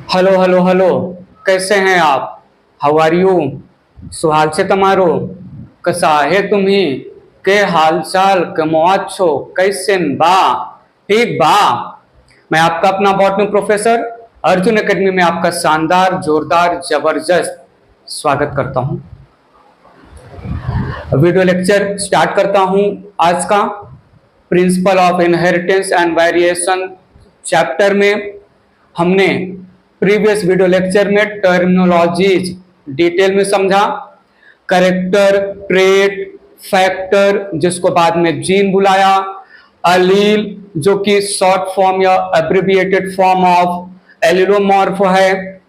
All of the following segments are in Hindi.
Hello hello hello. कैसे हैं आप? How are you? सुहाल से तमारो कसा है तुम्ही के हाल चाल कमोआछो कैसेन बा ठीक बा। मैं आपका अपना बॉटनी प्रोफेसर अर्जुन एकेडमी में आपका शानदार जोरदार जबरदस्त स्वागत करता हूं। वीडियो लेक्चर स्टार्ट करता हूं आज का। Principle of inheritance and variation chapter में हमने प्रीवियस वीडियो लेक्चर में टर्मिनोलॉजीज डिटेल में समझा। करेक्टर, ट्रेट, फैक्टर जिसको बाद में जीन बुलाया, अलील जो कि शॉर्ट फॉर्म या एब्रिविएटेड फॉर्म ऑफ एलिलोमॉर्फ है,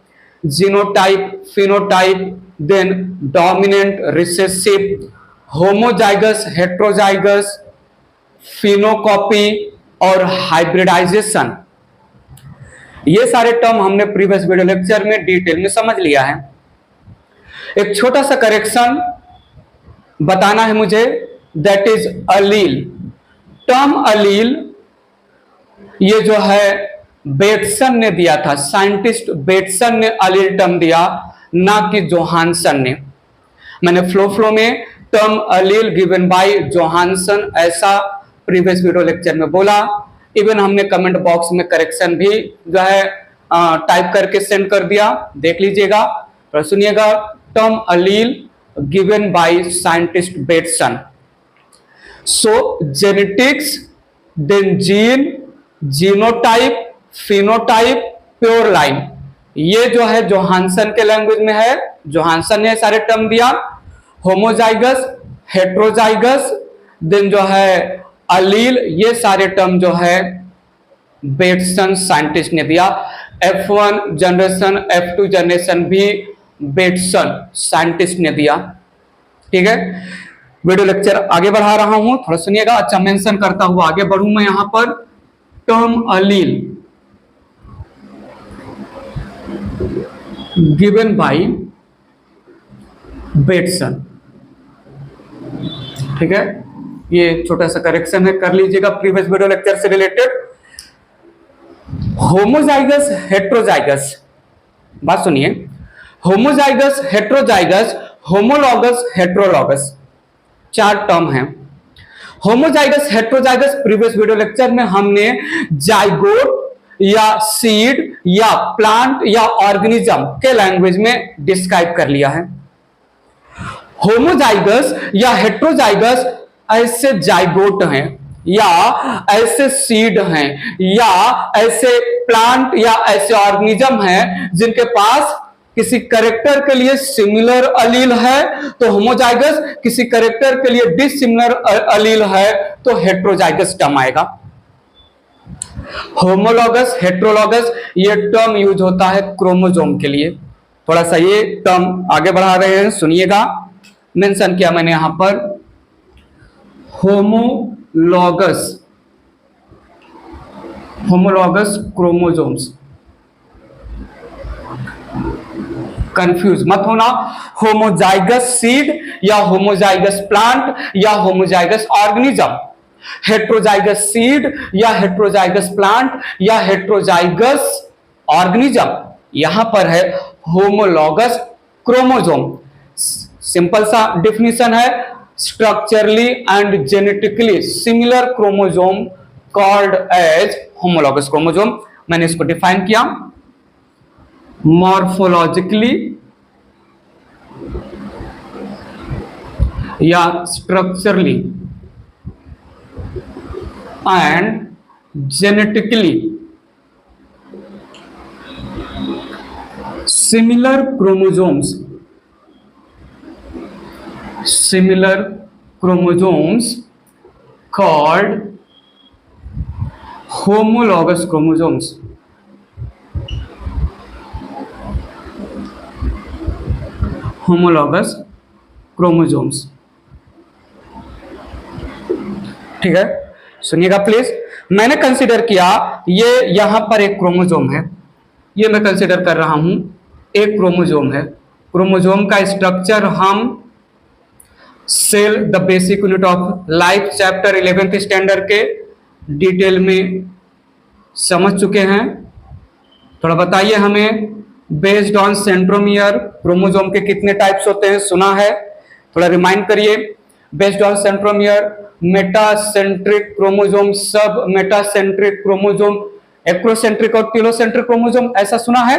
genotype, phenotype, then dominant, recessive, homozygous, heterozygous, phenocopy और हाइब्रिडाइजेशन। ये सारे टर्म हमने प्रीवियस वीडियो लेक्चर में डिटेल में समझ लिया है। एक छोटा सा करेक्शन बताना है मुझे, दैट इज अलील। टर्म अलील ये जो है बेटसन ने दिया था, साइंटिस्ट बेटसन ने अलील टर्म दिया, ना कि जोहानसन ने। मैंने फ्लो में term allele given bye Johansson ऐसा प्रीवियस वीडियो लेक्चर में बोला। इवन हमने कमेंट बॉक्स में करेक्शन भी जो है टाइप करके सेंड कर दिया, देख लीजिएगा और सुनिएगा। Term allele given by scientist Bateson. So genetics, then gene, genotype, phenotype, pure line, ये जो है जोहानसन के लैंग्वेज में है। जोहानसन ने सारे टर्म दिया। होमोजाइगस, हेट्रोजाइगस, देन जो है अलील, ये सारे टर्म जो है बेटसन साइंटिस्ट ने दिया। F1 जनरेशन, F2 जनरेशन भी बेटसन साइंटिस्ट ने दिया। ठीक है, वीडियो लेक्चर आगे बढ़ा रहा हूं, थोड़ा सुनिएगा। अच्छा, मेंशन करता हुआ आगे बढ़ूं मैं यहां पर। Term allele given by Bateson. ठीक है, ये छोटा सा करेक्शन है, कर लीजिएगा प्रीवियस वीडियो लेक्चर से रिलेटेड। होमोजाइगस, हेट्रोजाइगस, बात सुनिए। होमोजाइगस, हेट्रोजाइगस, होमोलॉगस, हेट्रोलॉगस, चार टर्म हैं। Homozygous, heterozygous previous video lecture में हमने जाइगोट या सीड या प्लांट या ऑर्गेनिज्म के लैंग्वेज में डिस्क्राइब कर लिया है। होमोजाइगस या हेट्रोजाइगस ऐसे जाइगोट हैं या ऐसे सीड हैं या ऐसे प्लांट या ऐसे ऑर्गेनिज्म हैं जिनके पास किसी कैरेक्टर के लिए सिमिलर अलील है तो होमोजाइगस, किसी कैरेक्टर के लिए डिसिमिलर अलील है तो हेट्रोजाइगस टर्म आएगा। होमोलॉगस, हेट्रोलॉगस ये टर्म यूज होता है क्रोमोसोम के लिए। थोड़ा सा ये टर्म आगे बढ़ा रहे हैं, सुनिएगा। मेंशन किया मैंने यहां पर होमोलॉगस, होमोलॉगस क्रोमोसोम्स। कंफ्यूज मत होना, होमोजाइगस सीड या होमोजाइगस प्लांट या होमोजाइगस ऑर्गेनिज्म, हेट्रोजाइगस सीड या हेट्रोजाइगस प्लांट या हेट्रोजाइगस ऑर्गेनिज्म। यहां पर है होमोलॉगस क्रोमोसोम। सिंपल सा डिफिनीशन है, structurally and genetically similar chromosome called as homologous chromosome. मैंने इसको डिफाइन किया मॉर्फोलॉजिकली या structurally and genetically similar chromosomes, similar chromosomes called homologous chromosomes। homologous chromosomes। ठीक है, सुनिएगा प्लीज। मैंने कंसीडर किया ये यहां पर एक क्रोमोसोम है, ये मैं कंसीडर कर रहा हूं एक क्रोमोसोम है। क्रोमोसोम का स्ट्रक्चर हम cell the basic unit of life chapter 11th standard के डिटेल में समझ चुके हैं। थोड़ा बताइए हमें, बेस्ड ऑन सेंट्रोमियर क्रोमोसोम के कितने टाइप्स होते हैं, सुना है? थोड़ा रिमाइंड करिए। Based on centromere, metacentric chromosome, sub metacentric chromosome, acrocentric और टेलोसेंट्रिक क्रोमोसोम, ऐसा सुना है?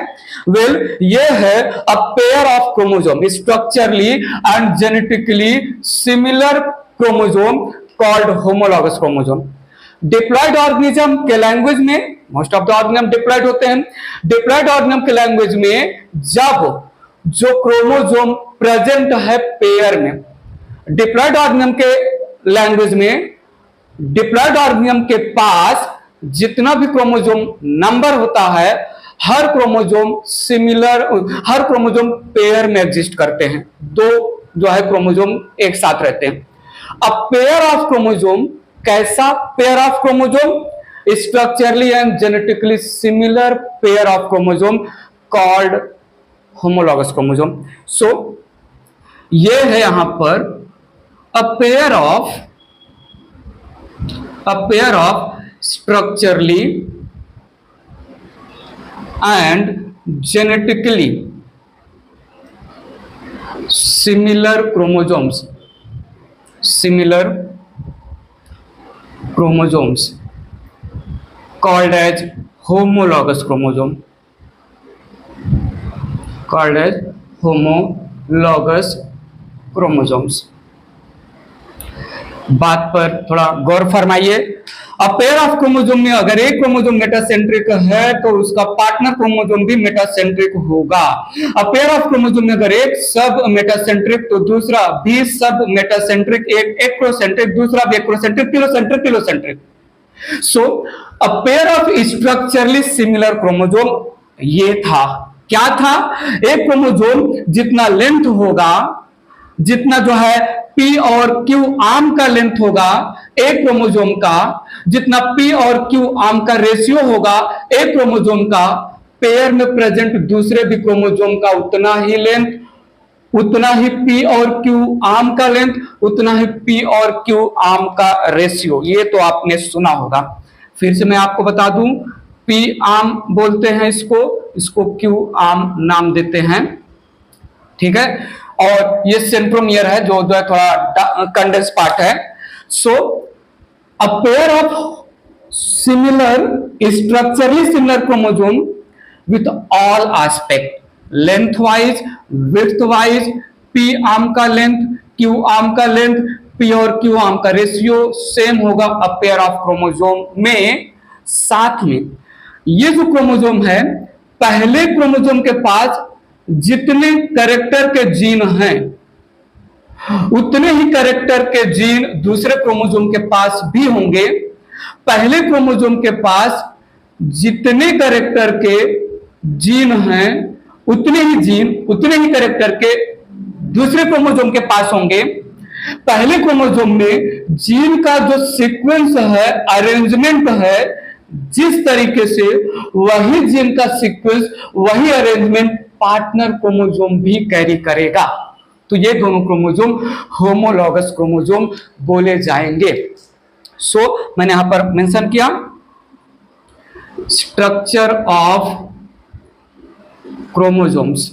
वेल, ये है a pair of chromosome structurally and genetically similar chromosome called homologous chromosome. Diploid organism के लैंग्वेज में, most of the organism diploid होते हैं, डिप्लॉयड ऑर्गेनिज्म के लैंग्वेज में जब जो क्रोमोसोम प्रेजेंट है पेयर में, डिप्लॉयड ऑर्गेनिज्म के लैंग्वेज में डिप्लॉयड ऑर्गेनिज्म के पास जितना भी क्रोमोसोम नंबर होता है, हर क्रोमोसोम सिमिलर, हर क्रोमोसोम पेयर में एग्जिस्ट करते हैं, दो जो है क्रोमोसोम एक साथ रहते हैं। अब पेयर ऑफ क्रोमोसोम, कैसा pair of chromosome? Structurally and genetically similar pair of chromosome called homologous chromosome. So ये है यहां पर a pair of structurally and genetically similar chromosomes called as homologous chromosome, बात पर थोड़ा गौर फरमाइए। अब पेयर ऑफ क्रोमोसोम में अगर एक क्रोमोसोम मेटासेंट्रिक है तो उसका पार्टनर क्रोमोसोम भी मेटासेंट्रिक होगा। अब पेयर ऑफ क्रोमोसोम में अगर एक सब मेटासेंट्रिक तो दूसरा भी सब मेटासेंट्रिक, एक एक्रोसेंट्रिक, दूसरा भी acrocentric, telocentric. So a pair of structurally similar chromosome ये था, क्या था? एक क्रोमोसोम जितना लेंथ होगा, जितना जो है P और Q आर्म का लेंथ होगा एक क्रोमोसोम का, जितना P और Q आर्म का रेशियो होगा एक क्रोमोसोम का, पेयर में प्रेजेंट दूसरे भी क्रोमोसोम का उतना ही लेंथ, उतना ही P और Q आर्म का लेंथ, उतना ही P और Q आर्म का रेशियो। ये तो आपने सुना होगा। फिर से मैं आपको बता दूं, P आर्म बोलते हैं इसको Q आर्म नाम देते हैं, ठीक है? और ये सेंट्रोमियर है जो है थोड़ा कंडेंस पार्ट है। So a pair of structurally similar chromosome with all aspect, length wise, width wise, P arm का लेंथ, Q आर्म का लेंथ, P और Q आर्म का रेशियो सेम होगा अ पेयर ऑफ क्रोमोसोम में। साथ में ये जो क्रोमोसोम है, पहले क्रोमोसोम के पास जितने कैरेक्टर के जीन हैं उतने ही कैरेक्टर के जीन दूसरे क्रोमोसोम के पास भी होंगे। पहले क्रोमोसोम के पास जितने कैरेक्टर के जीन हैं उतने ही जीन, उतने ही कैरेक्टर के दूसरे क्रोमोसोम के पास होंगे। पहले क्रोमोसोम में जीन का जो सीक्वेंस है, अरेंजमेंट है, जिस तरीके से वही जीन का सीक्वेंस, वही अरेंजमेंट पार्टनर क्रोमोसोम भी कैरी करेगा। तो ये दोनों क्रोमोसोम होमोलॉगस क्रोमोसोम बोले जाएंगे। सो मैंने यहां पर मेंशन किया structure of chromosomes,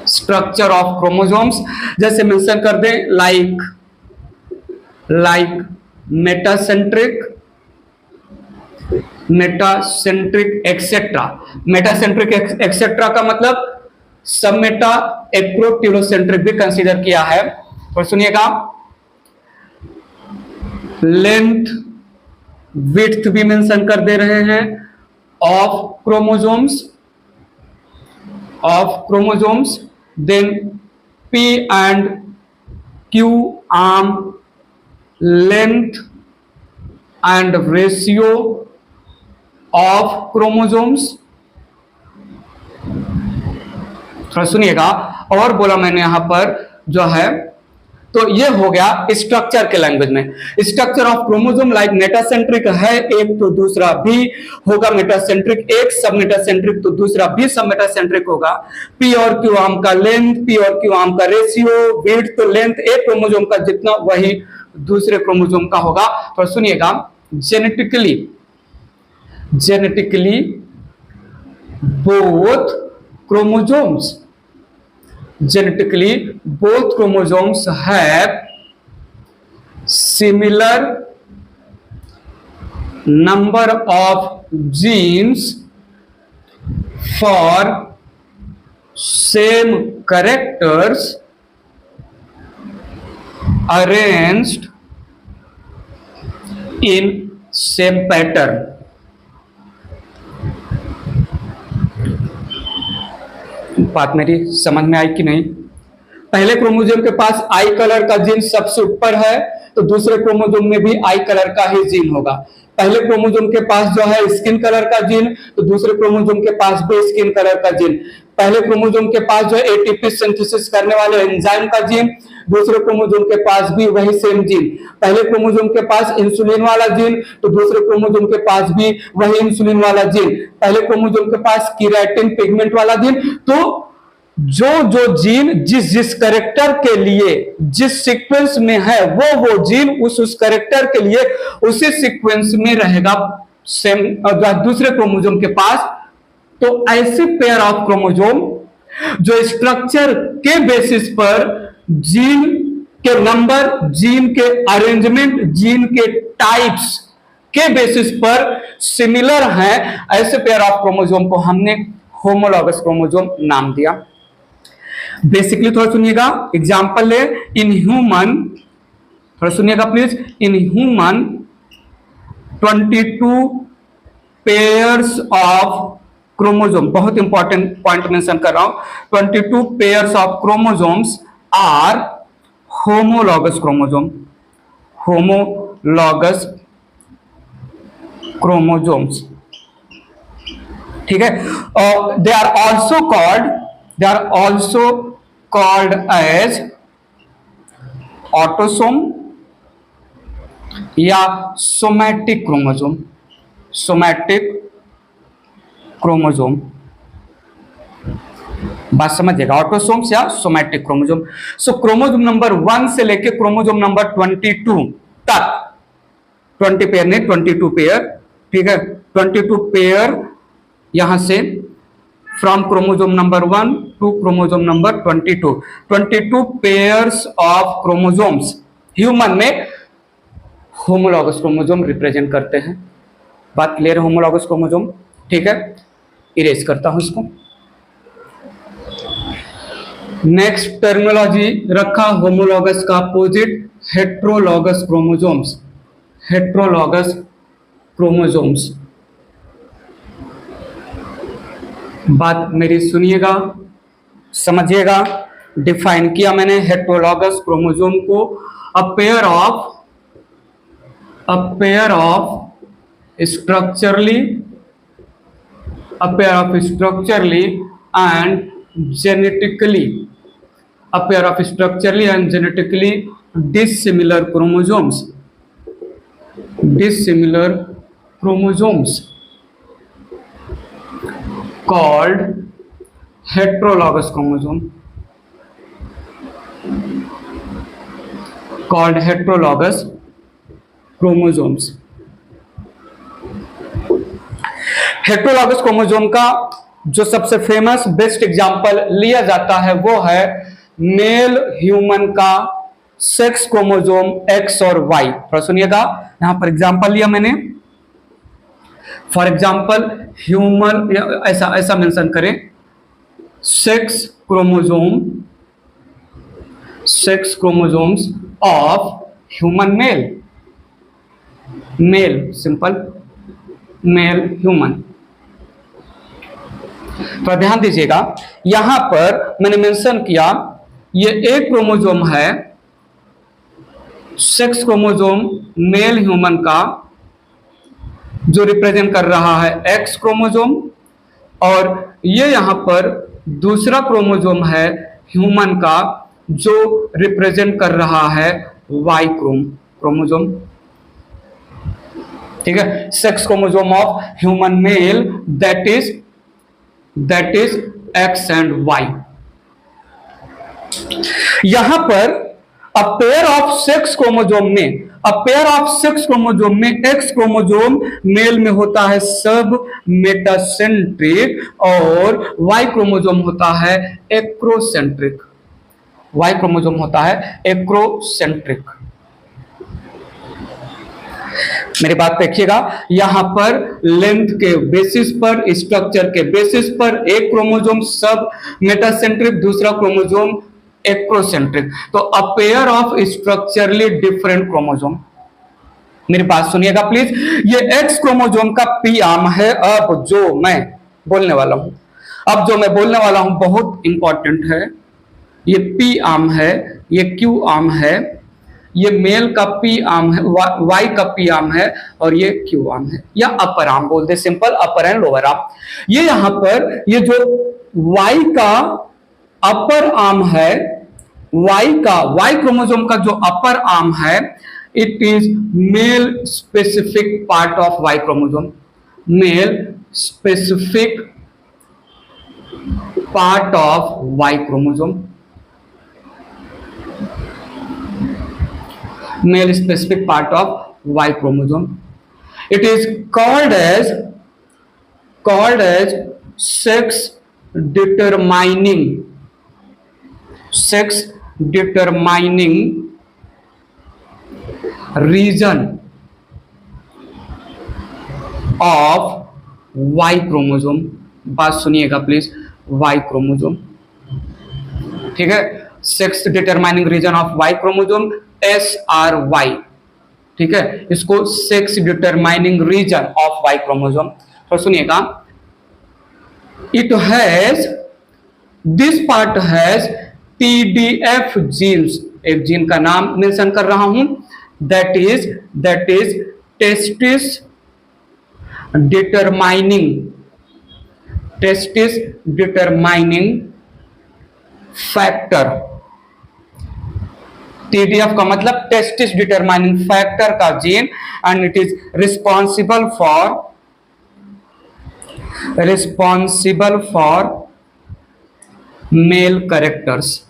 structure of chromosomes जैसे मेंशन कर दें, like metacentric etcetera. Metacentric etcetera का मतलब सब मेटा, एक्रो, टेलोसेंट्रिक भी कंसीडर किया है। और सुनिएगा, लेंथ, विड्थ भी मेंशन कर दे रहे हैं of chromosomes, then P and Q arm, length and ratio of chromosomes. थोड़ा सुनिएगा, और बोला मैंने यहां पर जो है, तो ये हो गया स्ट्रक्चर के लैंग्वेज में। Structure of chromosome like metacentric है एक तो दूसरा भी होगा मेटासेंट्रिक, एक सब मेटासेंट्रिक तो दूसरा भी सब मेटासेंट्रिक होगा। P और Q आर्म का लेंथ, P और Q आर्म का रेशियो, विड्थ तो लेंथ एक क्रोमोसोम का जितना वही दूसरे क्रोमोसोम का होगा। तो सुनिएगा, genetically both chromosomes have similar number of genes for same characters arranged in same pattern. बात मेरी समझ में आई कि नहीं? पहले क्रोमोसोम के पास आई कलर का जीन सबसे ऊपर है, तो दूसरे क्रोमोसोम में भी आई कलर का ही जीन होगा। पहले क्रोमोसोम के पास जो है स्किन कलर का जीन, तो दूसरे क्रोमोसोम के पास भी स्किन कलर का जीन। पहले क्रोमोसोम के पास जो है एटीपी सिंथेसिस करने वाले एंजाइम का जीन, दूसरे क्रोमोसोम के पास भी वही सेम जीन। पहले क्रोमोसोम के पास इंसुलिन वाला जीन, तो दूसरे क्रोमोसोम के पास भी वही इंसुलिन वाला जीन। पहले क्रोमोसोम के पास केराटिन पिगमेंट वाला जीन। तो जो जीन जिस कैरेक्टर के लिए जिस सीक्वेंस में है, वो जीन उस कैरेक्टर के लिए उसी सीक्वेंस में रहेगा सेम दूसरे क्रोमोसोम के पास। तो ऐसे पेयर ऑफ क्रोमोसोम जो स्ट्रक्चर के बेसिस पर जीन के नंबर, जीन के अरेंजमेंट, जीन के टाइप्स के बेसिस पर सिमिलर हैं, ऐसे पेयर ऑफ क्रोमोसोम को हमने होमोलॉगस क्रोमोसोम नाम दिया। बेसिकली थोड़ा सुनिएगा, एग्जांपल ले, इन ह्यूमन, थोड़ा सुनिएगा please, in human 22 pairs of chromosome, बहुत इंपॉर्टेंट पॉइंट मेंशन कर रहा हूं, 22 pairs of chromosomes are homologous chromosome, homologous chromosomes, ठीक है। They are also called as autosome या सोमैटिक क्रोमोसोम, सोमैटिक क्रोमोसोम, बात समझिएगा, ऑटोसोम्स या somatic chromosome. So chromosome number 1 से लेके क्रोमोसोम नंबर 22 तक, 20 पेयर नहीं 22 पेयर, ठीक है, 22 पेयर यहां से from chromosome number 1 to chromosome number 22 pairs of chromosomes human में होमोलॉगस क्रोमोसोम रिप्रेजेंट करते हैं। बात क्लियर है? होमोलॉगस क्रोमोसोम, ठीक है, इरेज करता हूं इसको। नेक्स्ट टर्मिनोलॉजी रखा होमोलॉगस का opposite heterologous chromosomes, heterologous chromosomes. बात मेरी सुनिएगा, समझिएगा, डिफाइन किया मैंने हेट्रोलॉगस क्रोमोसोम को, अ pair of structurally and genetically dissimilar chromosomes called heterologous chromosome, called heterologous chromosomes। Heterologous chromosome का जो सबसे फेमस बेस्ट एग्जांपल लिया जाता है वो है मेल ह्यूमन का सेक्स क्रोमोसोम एक्स और वाई। थोड़ा सुनिएगा, यहां पर एग्जांपल लिया मैंने, फॉर एग्जांपल ह्यूमन, ऐसा मेंशन करें, sex chromosomes of human male, simple male human. तो ध्यान दीजिएगा, यहां पर मैंने मेंशन किया ये एक क्रोमोसोम है, सेक्स क्रोमोसोम मेल ह्यूमन का, जो रिप्रेजेंट कर रहा है एक्स क्रोमोसोम, और ये यहां पर दूसरा क्रोमोसोम है ह्यूमन का जो रिप्रेजेंट कर रहा है वाई क्रोमोसोम, ठीक है। Sex chromosome of human male that is X and Y. यहां पर a pair of sex chromosome में, a pair of sex chromosome में एक्स क्रोमोजोम मेल में होता है सब मेटासेंट्रिक और वाई क्रोमोजोम होता है एक्रोसेंट्रिक। वाई क्रोमोजोम होता है एक्रोसेंट्रिक। मेरी बात देखिएगा, यहां पर लेंथ के बेसिस पर, स्ट्रक्चर के बेसिस पर एक क्रोमोजोम सब मेटासेंट्रिक, दूसरा क्रोमोजोम एक्रोसेंट्रिक। तो अ pair of structurally different chromosome. मेरी बात सुनिएगा प्लीज, ये एक्स क्रोमोजोम का पी आर्म है। अब जो मैं बोलने वाला हूं बहुत इंपॉर्टेंट है। ये पी आर्म है, ये क्यू आर्म है, ये मेल का पी आर्म है, वाई का पी आर्म है, और ये क्यू आर्म है, या अपर आर्म बोलते, simple upper and lower arm. ये यहां पर ये जो वाई का अपर आर्म है, वाई क्रोमोसोम का जो अपर आर्म है, it is male specific part of Y chromosome. Male specific part of Y chromosome. Male specific part of Y chromosome. It is called as sex determining region of Y chromosome। बात सुनिएगा प्लीज, Y chromosome, ठीक है। Sex determining region of Y chromosome SRY, ठीक है, इसको sex determining region of Y chromosome. तो सुनिएगा, it has, this part has TDF genes. एक जीन का नाम मेंशन कर रहा हूं, that is testis determining factor. TDF का मतलब टेस्टिस डिटरमाइनिंग फैक्टर का gene, and it is responsible for male characters.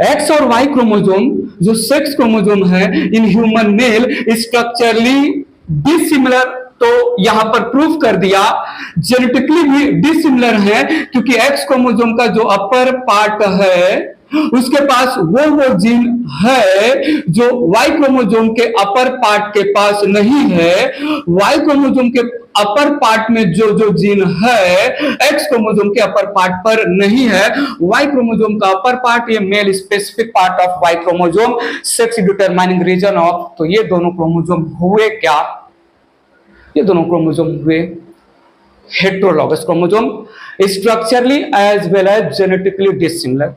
X और वाई क्रोमोजोम जो सेक्स क्रोमोजोम है in human male structurally dissimilar, तो यहां पर प्रूफ कर दिया जेनेटिकली भी डिसिमिलर है, क्योंकि एक्स क्रोमोसोम का जो अपर पार्ट है उसके पास वो जीन है जो वाई क्रोमोसोम के अपर पार्ट के पास नहीं है। वाई क्रोमोसोम के अपर पार्ट में जो जीन है एक्स क्रोमोसोम के अपर पार्ट पर नहीं है। वाई क्रोमोसोम का अपर पार्ट, ये male specific part of Y chromosome, sex determining region of. तो ये दोनों क्रोमोसोम हुए क्या? ये दोनों क्रोमोसोम हुए heterologous chromosome, structurally as well as genetically dissimilar.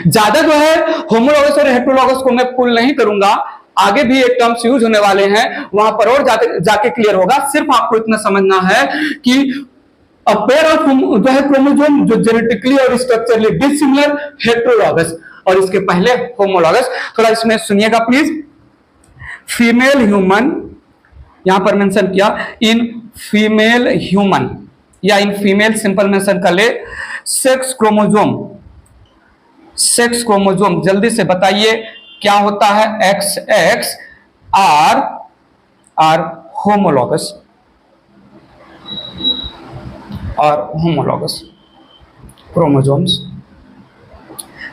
ज्यादा जो है होमोलॉगस और हेटेरोलॉगस को मैं पुल नहीं करूंगा, आगे भी एक टर्म्स यूज होने वाले हैं, वहां पर और जाके क्लियर होगा। सिर्फ आपको इतना समझना है कि अ पेयर ऑफ जो है क्रोमोसोम जो जेनेटिकली और स्ट्रक्चरली डिसिमिलर, हेटेरोलॉगस, और इसके पहले होमोलॉगस। थोड़ा इसमें सुनिएगा प्लीज। फीमेल ह्यूमन यहां पर मेंशन किया, इन फीमेल ह्यूमन या इन फीमेल सिंपल मेंशन कर ले। सेक्स क्रोमोजोम जल्दी से बताइए क्या होता है? XX आर होमोलॉगस क्रोमोजोम्स,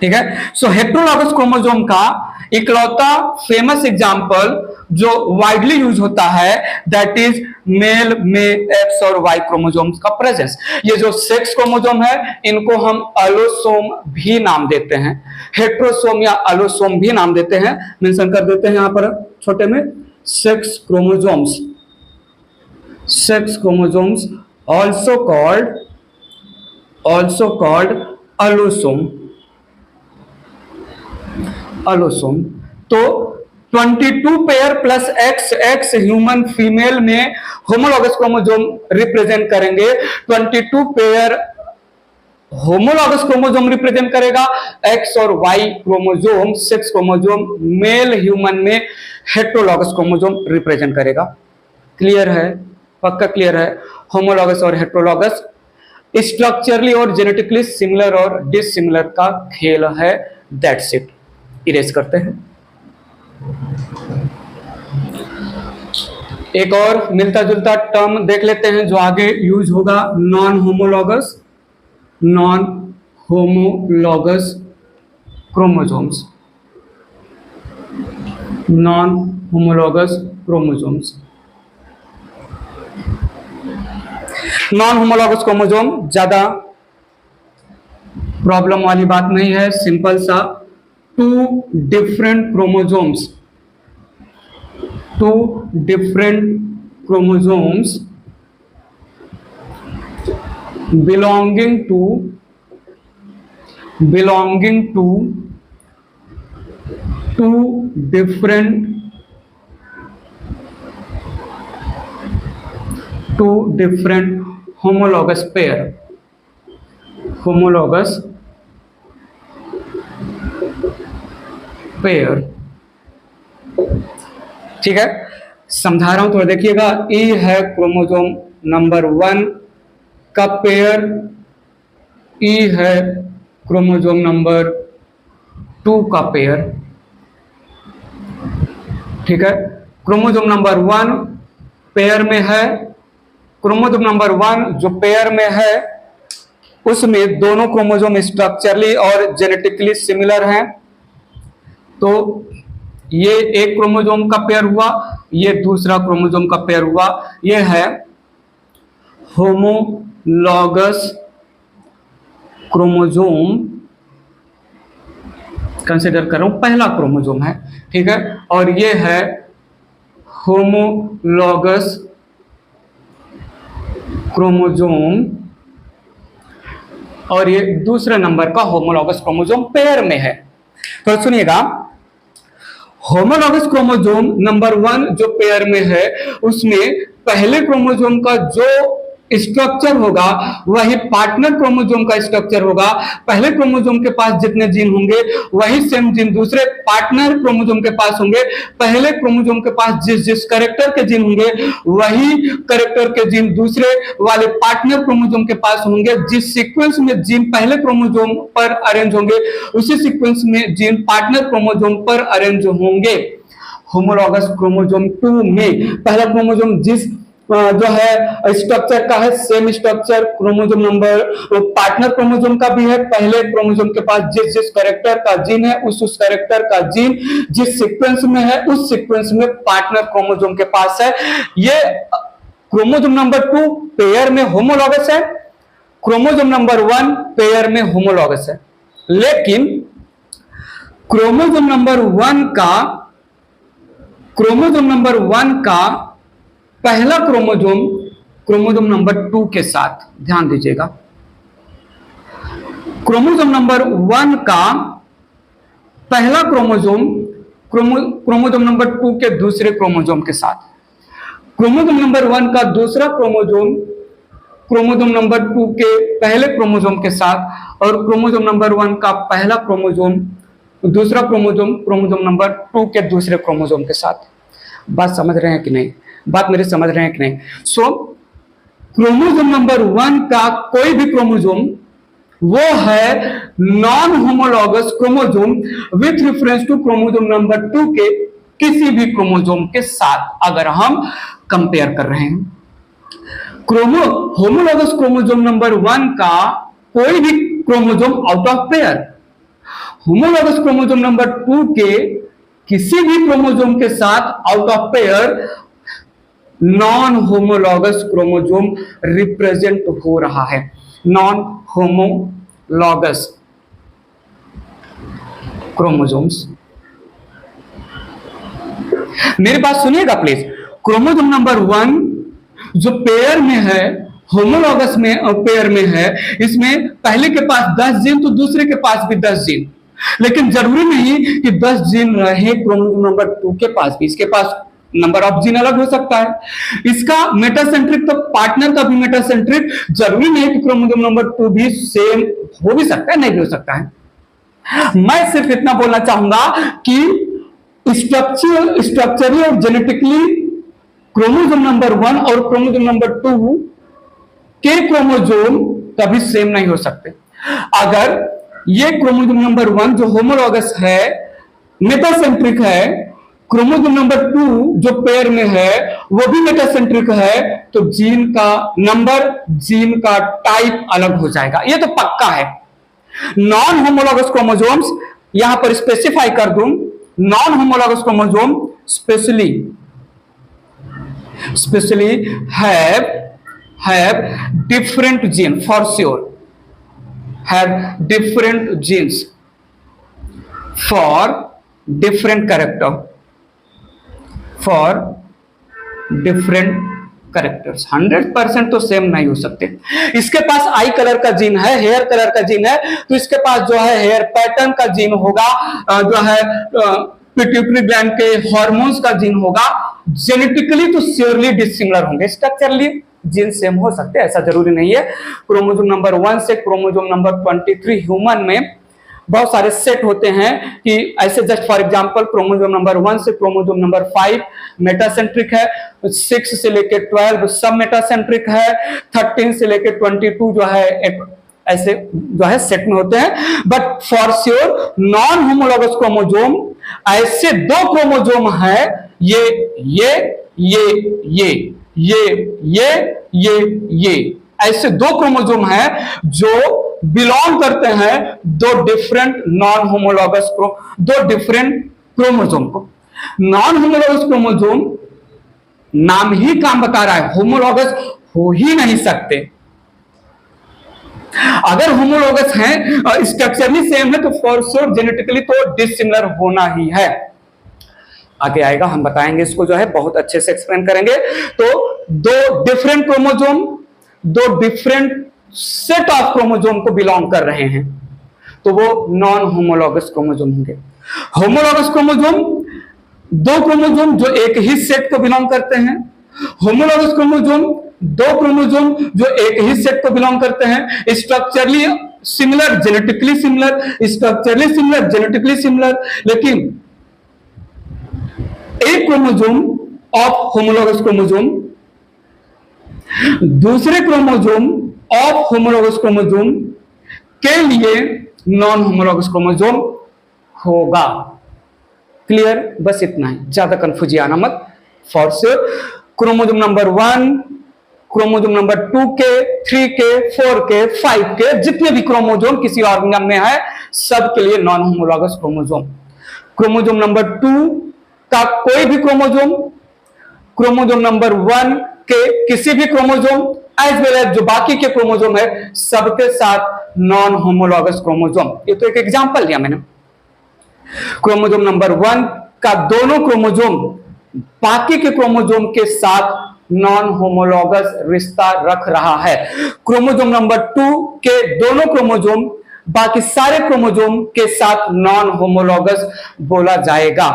ठीक है। सो हेटेरोलॉगस क्रोमोजोम का इकलौता फेमस एग्जांपल जो वाइडली यूज होता है, दैट इज मेल में एक्स और वाई क्रोमोजोम्स का प्रेजेंस। ये जो सेक्स क्रोमोजोम है इनको हम अलोसोम भी नाम देते हैं, हेटेरोसोम या अलोसोम भी नाम देते हैं, मेंशन कर देते हैं यहां पर छोटे में। Sex chromosomes also called allosome. तो 22 pair plus XX human female में होमोलॉगस क्रोमोजोम रिप्रेजेंट करेंगे, 22 पेयर होमोलॉगस क्रोमोजोम रिप्रेजेंट करेगा, X और Y chromosome, sex chromosome male human में हेटेरोलॉगस क्रोमोजोम रिप्रेजेंट करेगा। क्लियर है? पक्का क्लियर है? होमोलॉगस और हेटेरोलॉगस। स्ट्रक्चरली और जेनेटिकली सिमिलर और डिसिमिलर का खेल है। That's it. इरेज करते हैं। एक और मिलता जुलता टर्म देख लेते हैं जो आगे यूज होगा, non homologous. Non homologous chromosomes. Non homologous chromosomes. Non homologous chromosome ज्यादा प्रॉब्लम वाली बात नहीं है, सिंपल सा। Two different chromosomes, two different chromosomes belonging to two different homologous pair, ठीक है। समझा रहा हूं तो देखिएगा। ई है क्रोमोसोम नंबर 1 का पेयर, ई है क्रोमोसोम नंबर 2 का पेयर, ठीक है। क्रोमोसोम नंबर 1 पेयर में है, क्रोमोसोम नंबर 1 जो पेयर में है उसमें दोनों क्रोमोसोम स्ट्रक्चरली और जेनेटिकली सिमिलर हैं। तो ये एक क्रोमोसोम का पेयर हुआ, ये दूसरा क्रोमोसोम का पेयर हुआ। ये है होमोलॉगस क्रोमोसोम, कंसिडर कर रहा हूं पहला क्रोमोसोम है, ठीक है। और ये है होमोलॉगस क्रोमोसोम, और ये दूसरे नंबर का होमोलॉगस क्रोमोसोम पेयर में है। तो सुनिएगा, होमोलॉगस क्रोमोसोम नंबर 1 जो पेयर में है उसमें पहले क्रोमोसोम का जो स्ट्रक्चर होगा वही पार्टनर क्रोमोसोम का स्ट्रक्चर होगा। पहले क्रोमोसोम के पास जितने जीन होंगे वही सेम जीन दूसरे पार्टनर क्रोमोसोम के पास होंगे। पहले क्रोमोसोम के पास जिस कैरेक्टर के जीन होंगे वही कैरेक्टर के जीन दूसरे वाले पार्टनर क्रोमोसोम के पास होंगे। जिस सीक्वेंस में जीन पहले क्रोमोसोम पर अरेंज होंगे उसी सीक्वेंस में जीन पार्टनर क्रोमोसोम पर अरेंज होंगे। होमोलॉगस क्रोमोसोम 2 में पहला क्रोमोसोम जिस जो है स्ट्रक्चर का है, same structure chromosome number partner chromosome का भी है। पहले क्रोमोसोम के पास जिस कैरेक्टर का जीन है उस कैरेक्टर का जीन जिस सीक्वेंस में है उस सीक्वेंस में पार्टनर क्रोमोसोम के पास है। ये क्रोमोसोम नंबर 2 पेयर में होमोलॉगस है, क्रोमोसोम नंबर 1 पेयर में होमोलॉगस है। लेकिन क्रोमोसोम नंबर 1 का पहला क्रोमोसोम नंबर 2 के साथ, ध्यान दीजिएगा, क्रोमोसोम नंबर 1 का पहला क्रोमोसोम नंबर 2 के दूसरे क्रोमोसोम के साथ, क्रोमोसोम नंबर 1 का दूसरा क्रोमोसोम नंबर 2 के पहले क्रोमोसोम के साथ, और क्रोमोसोम नंबर 1 का पहला दूसरा क्रोमोसोम नंबर 2 के दूसरे क्रोमोसोम के साथ। बात समझ रहे हैं कि नहीं? बात मेरी समझ रहे हैं कि नहीं? सो क्रोमोसोम नंबर 1 का कोई भी क्रोमोसोम वो है non homologous chromosome with reference to chromosome number 2 के किसी भी क्रोमोसोम के साथ अगर हम कंपेयर कर रहे हैं। होमोलॉगस क्रोमोसोम नंबर 1 का कोई भी chromosome out of pair, homologous chromosome number 2 के किसी भी क्रोमोसोम के साथ out of pair non homologous chromosome represent हो रहा है। नॉन होमोलॉगस क्रोमोसोम्स, मेरी बात सुनिएगा प्लीज। क्रोमोसोम नंबर 1 जो पेयर में है, होमोलॉगस में पेयर में है, इसमें पहले के पास 10 जीन तो दूसरे के पास भी 10 जीन, लेकिन जरूरी नहीं कि 10 जीन रहे क्रोमोसोम नंबर 2 के पास भी। इसके पास नंबर ऑफ जीन अलग हो सकता है। इसका मेटासेंट्रिक तो पार्टनर का भी मेटासेंट्रिक, जरूरी नहीं कि क्रोमोसोम नंबर 2 भी सेम हो भी सकता है, नहीं भी हो सकता है। मैं सिर्फ इतना बोलना चाहूंगा कि स्ट्रक्चरली और जेनेटिकली क्रोमोसोम नंबर 1 और क्रोमोसोम नंबर 2 के क्रोमोसोम कभी सेम नहीं हो सकते। अगर ये क्रोमोसोम नंबर 1 जो होमोलॉगस है, मेटासेंट्रिक है, क्रोमोसोम नंबर 2 जो पेयर में है वो भी मेटासेंट्रिक है, तो जीन का नंबर, जीन का टाइप अलग हो जाएगा, ये तो पक्का है। नॉन होमोलॉगस क्रोमोसोम्स यहां पर स्पेसिफाई कर दूं, non homologous chromosome specially have different gene for sure, have different genes for different character, for different characters. 100% तो सेम नहीं हो सकते। इसके पास आई कलर का जीन है, हेयर कलर का जीन है, तो इसके पास जो है हेयर पैटर्न का जीन होगा, जो है पिट्यूटरी ग्लैंड के हार्मोन्स का जीन होगा। जेनेटिकली तो श्योरली डिसिमिलर होंगे, स्ट्रक्चरली जीन सेम हो सकते हैं, ऐसा जरूरी नहीं है। क्रोमोसोम नंबर 1 से क्रोमोसोम नंबर 23 ह्यूमन में बहुत सारे सेट होते हैं कि ऐसे, just for example chromosome number 1 से क्रोमोसोम नंबर 5 मेटासेंट्रिक है, 6 से लेके 12 सब मेटासेंट्रिक है, 13 से लेके 22 जो है ऐसे जो है सेट में होते हैं। But for sure non homologous chromosome ऐसे 2 क्रोमोसोम है, ये ऐसे 2 क्रोमोसोम हैं जो बिलोंग करते हैं 2 डिफरेंट नॉन होमोलॉगस दो डिफरेंट क्रोमोसोम को। नॉन होमोलॉगस क्रोमोसोम नाम ही काम बता रहा है, होमोलॉगस हो ही नहीं सकते। अगर होमोलॉगस हैं, स्ट्रक्चरली सेम है, तो फॉर श्योर जेनेटिकली तो डिसिमिलर होना ही है। आगे आएगा, हम बताएंगे इसको, जो है बहुत अच्छे से एक्सप्लेन करेंगे। तो 2 different chromosome 2 different set of chromosome को बिलोंग कर रहे हैं, तो वो नॉन होमोलॉगस क्रोमोसोम होंगे। होमोलॉगस क्रोमोसोम 2 क्रोमोसोम जो एक ही सेट को बिलोंग करते हैं। होमोलॉगस क्रोमोसोम 2 क्रोमोसोम जो एक ही सेट को बिलोंग करते हैं, structurally similar, genetically similar, structurally similar, genetically similar, लेकिन एक क्रोमोसोम ऑफ होमोलॉगस क्रोमोसोम दूसरे क्रोमोसोम ऑफ होमोलॉगस क्रोमोसोम के लिए नॉन होमोलॉगस क्रोमोसोम होगा। क्लियर? बस इतना ही, ज्यादा कंफ्यूज आना मत। For sure chromosome number 1, chromosome number 2 के, 3 के, 4 के, 5 के, जितने भी क्रोमोसोम किसी ऑर्गेनिज्म में है, सब के लिए non homologous chromosome. Chromosome number 2 का कोई भी क्रोमोसोम क्रोमोसोम नंबर 1 के किसी भी क्रोमोसोम एज वेल एज जो बाकी के क्रोमोसोम है, सबके साथ नॉन होमोलॉगस क्रोमोसोम। ये तो एक एग्जांपल दिया मैंने। क्रोमोसोम नंबर 1 का दोनों क्रोमोसोम बाकी के क्रोमोसोम के साथ नॉन होमोलॉगस रिश्ता रख रहा है। क्रोमोसोम नंबर 2 के दोनों क्रोमोसोम बाकी सारे क्रोमोसोम के साथ नॉन होमोलॉगस बोला जाएगा।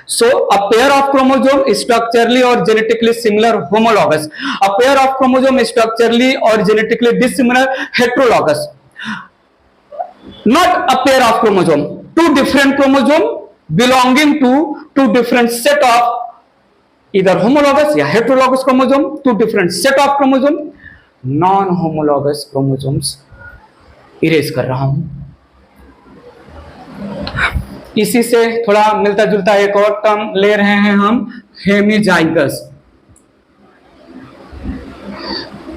So a pair of chromosome structurally or genetically similar homologous, a pair of chromosome structurally or genetically dissimilar heterologous, not a pair of chromosome, 2 different chromosome belonging to 2 different set of either homologous या heterologous chromosome, 2 different set of chromosome, non homologous chromosomes erase कर रहा हूं। इसी से थोड़ा मिलता जुलता एक और टर्म ले रहे हैं हम, हेमीजाइगस।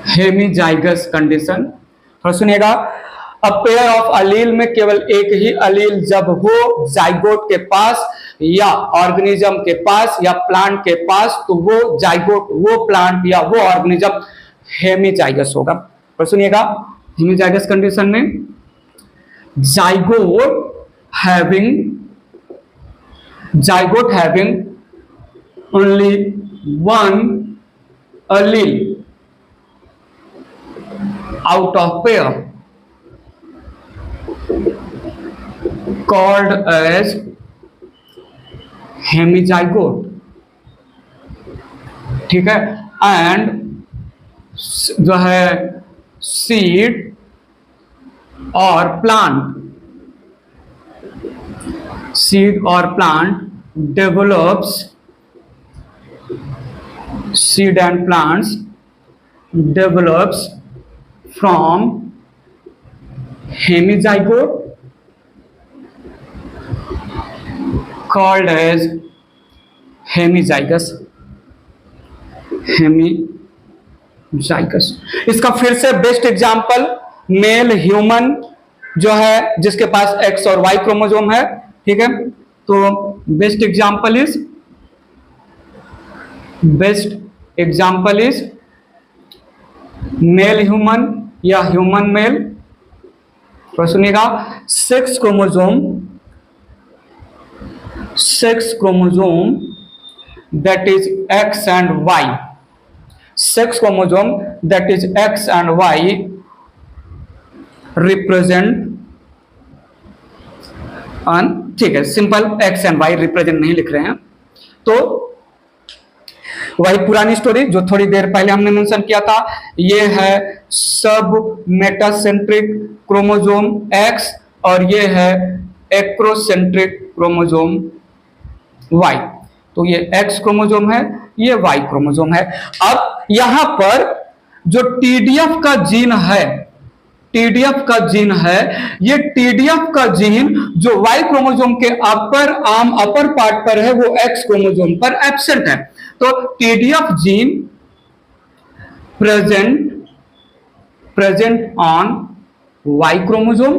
हेमीजाइगस कंडीशन थोड़ा सुनिएगा। अ पेयर ऑफ अलील में केवल एक ही अलील जब हो जाइगोट के पास या ऑर्गेनिज्म के पास या प्लांट के पास, तो वो जाइगोट, वो प्लांट या वो ऑर्गेनिज्म हेमीजाइगस होगा। और सुनिएगा, हेमीजाइगस कंडीशन में zygote having only one allele out of pair called as hemizygote, ठीक है। एंड जो है सीड और plant develops, seed and plants develops from hemizygote called as hemizygous. Hemizygous इसका फिर से बेस्ट एग्जांपल मेल ह्यूमन जो है जिसके पास एक्स और वाई क्रोमोसोम है, ठीक है। तो best example is male human या ह्यूमन मेल। तो सुनिएगा, sex chromosome that is X and Y, sex chromosome that is X and Y represent on, ठीक है, simple X and Y represent नहीं लिख रहे हैं। तो वही पुरानी स्टोरी जो थोड़ी देर पहले हमने मेंशन किया था, ये है सब मेटासेंट्रिक क्रोमोसोम X और ये है एक्रोसेंट्रिक क्रोमोसोम Y। तो ये X क्रोमोसोम है, ये Y क्रोमोसोम है। अब यहां पर जो TDF का जीन है, ये TDF का जीन जो Y क्रोमोसोम के अपर पार्ट पर है वो X क्रोमोसोम पर एब्सेंट है। तो TDF gene present on Y chromosome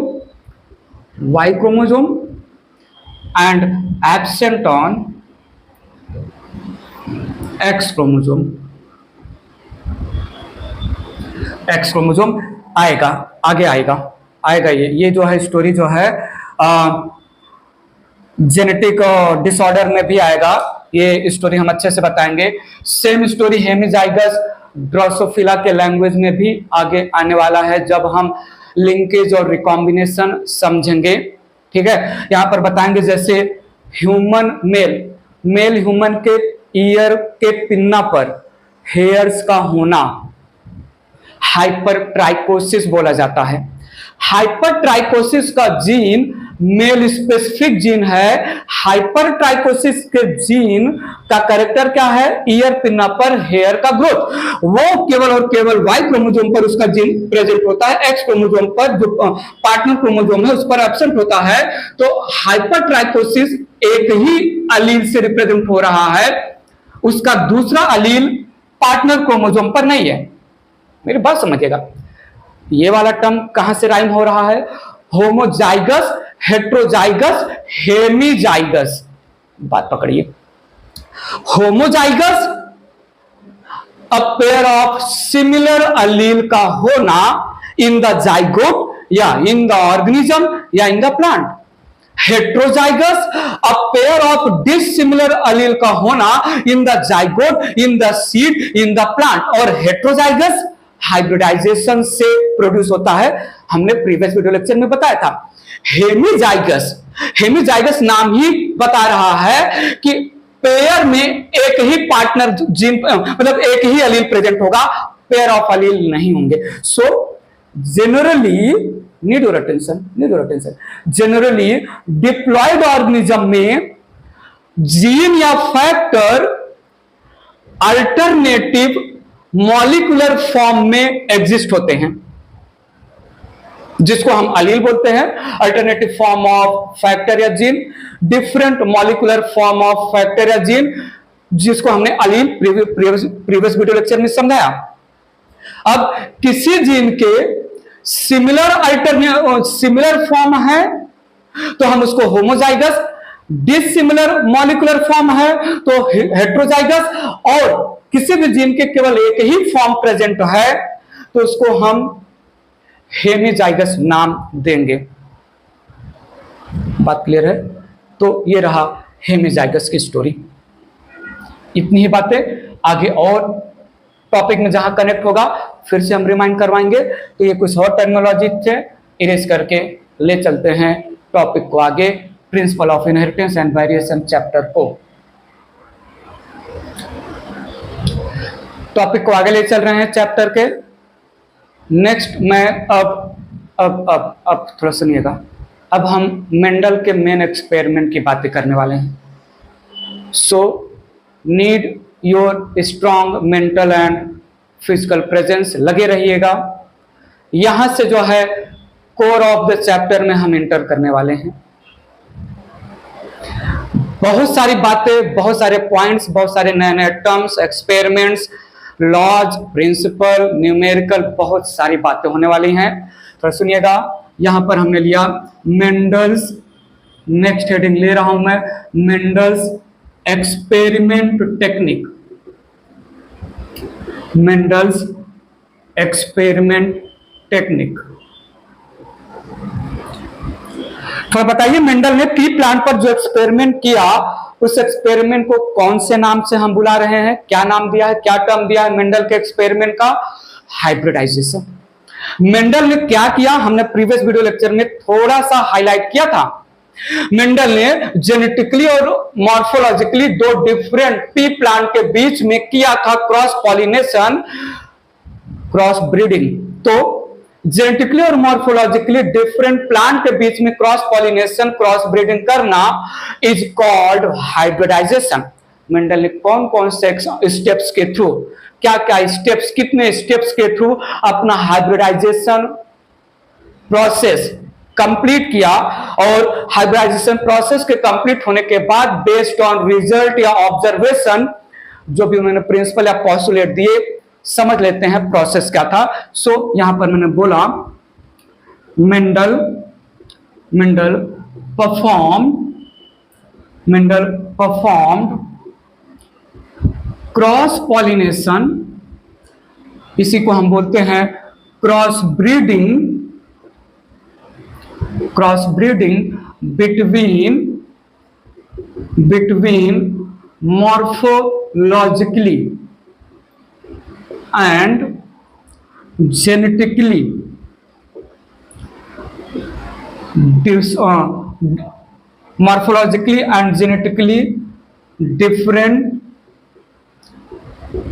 and absent on X chromosome आगे आएगा ये जो है स्टोरी जो है जेनेटिक डिसऑर्डर में भी आएगा। ये स्टोरी हम अच्छे से बताएंगे। सेम स्टोरी हेमीजाइगस ड्रोसोफिला के लैंग्वेज में भी आगे आने वाला है जब हम लिंकेज और रिकॉम्बिनेशन समझेंगे, ठीक है। यहां पर बताएंगे जैसे मेल ह्यूमन के ईयर के पिन्ना पर हेयर्स का होना हाइपरट्राइकोसिस बोला जाता है। हाइपरट्राइकोसिस का जीन मेल स्पेसिफिक जीन है। हाइपरट्राइकोसिस के जीन का कैरेक्टर क्या है? ईयर पिन्ना पर हेयर का ग्रोथ। वो केवल और केवल वाई क्रोमोसोम पर उसका जीन प्रेजेंट होता है, एक्स क्रोमोसोम पर जो पार्टनर क्रोमोसोम है उस पर एब्सेंट होता है। तो हाइपरट्राइकोसिस एक ही अलील से रिप्रेजेंट हो रहा है, उसका दूसरा अलील पार्टनर क्रोमोसोम पर नहीं है। मेरी बात समझिएगा, ये वाला टर्म कहां से राइम हो रहा है? Homozygous, heterozygous, hemizygous. बात पकड़िए। Homozygous a pair of similar allele का होना इन द जाइगोट या इन द ऑर्गेनिज्म या in the plant. Heterozygous a pair of dissimilar allele का होना in the zygote, in the seed, in the plant. और हेट्रोजाइगस हाइब्रिडाइजेशन से प्रोड्यूस होता है, हमने प्रीवियस वीडियो लेक्चर में बताया था। हेमीजाइगस नाम ही बता रहा है कि पेयर में एक ही पार्टनर जीन मतलब एक ही अलील प्रेजेंट होगा, पेयर ऑफ अलील नहीं होंगे। So generally need your attention, generally diploid organism में जीन या फैक्टर अल्टरनेटिव मॉलिक्यूलर फॉर्म में एग्जिस्ट होते हैं, जिसको हम अलील बोलते हैं, अल्टरनेटिव फॉर्म ऑफ फैक्टर या gene, different molecular form of factor या जीन, जिसको हमने अलील प्रीवियस वीडियो लेक्चर में समझाया। अब किसी जीन के सिमिलर फॉर्म है तो हम उसको होमोजाइगस, डिसिमिलर मॉलिक्यूलर फॉर्म है तो हेट्रोजाइगस, और किसी भी जीन के केवल एक ही फॉर्म प्रेजेंट है तो उसको हम हेमीजाइगस नाम देंगे। बात क्लियर है? तो ये रहा हेमीजाइगस की स्टोरी। इतनी ही बातें, आगे और टॉपिक में जहां कनेक्ट होगा फिर से हम रिमाइंड करवाएंगे। तो ये कुछ और टर्मिनोलॉजी थे, इरेज करके ले चलते हैं टॉपिक को आगे, principle of inheritance and variation chapter को। टॉपिक को आगे ले चल रहे हैं चैप्टर के। नेक्स्ट मैं अब थोड़ा सुनिएगा, अब हम मेंडल के मेन एक्सपेरिमेंट की बातें करने वाले हैं। So need your strong mental and physical presence, लगे रहिएगा। यहां से जो है कोर ऑफ द चैप्टर में हम इंटर करने वाले हैं। बहुत सारी बातें, बहुत सारे पॉइंट्स, बहुत सारे नए नए terms, experiments, laws, principle, numerical, बहुत सारी बातें होने वाली हैं। तो सुनिएगा, यहां पर हमने लिया मेंडल्स, नेक्स्ट हेडिंग ले रहा हूं मैं, Mendel's experiment technique, Mendel's experiment technique. तो बताइए, मेंडल ने पी प्लांट पर जो एक्सपेरिमेंट किया, उस एक्सपेरिमेंट को कौन से नाम से हम बुला रहे हैं? क्या नाम दिया है, क्या टर्म दिया है मेंडल के एक्सपेरिमेंट का? हाइब्रिडाइजेशन। मेंडल ने क्या किया, हमने प्रीवियस वीडियो लेक्चर में थोड़ा सा हाईलाइट किया था। मेंडल ने जेनेटिकली और मॉर्फोलॉजिकली दो डिफरेंट पी प्लांट के बीच में किया था क्रॉस पॉलिनेशन, क्रॉस ब्रीडिंग। तो जेनेटिकली और मॉर्फोलॉजिकली डिफरेंट प्लांट के बीच में क्रॉस पॉलिनेशन, क्रॉस ब्रीडिंग करना इज कॉल्ड हाइब्रिडाइजेशन। मेंडल ने कौन कौन से स्टेप्स के थ्रू, क्या क्या स्टेप्स, कितने स्टेप्स के थ्रू अपना हाइब्रिडाइजेशन प्रोसेस कंप्लीट किया, और हाइब्रिडाइजेशन प्रोसेस के कंप्लीट होने के बाद बेस्ड ऑन रिजल्ट या ऑब्जर्वेशन, जो भी उन्होंने प्रिंसिपल या पोस्टुलेट दिए, समझ लेते हैं प्रोसेस क्या था। सो यहां पर मैंने बोला मेंडल परफॉर्म्ड क्रॉस पॉलिनेशन, इसी को हम बोलते हैं cross breeding between morphologically and genetically morphologically and genetically different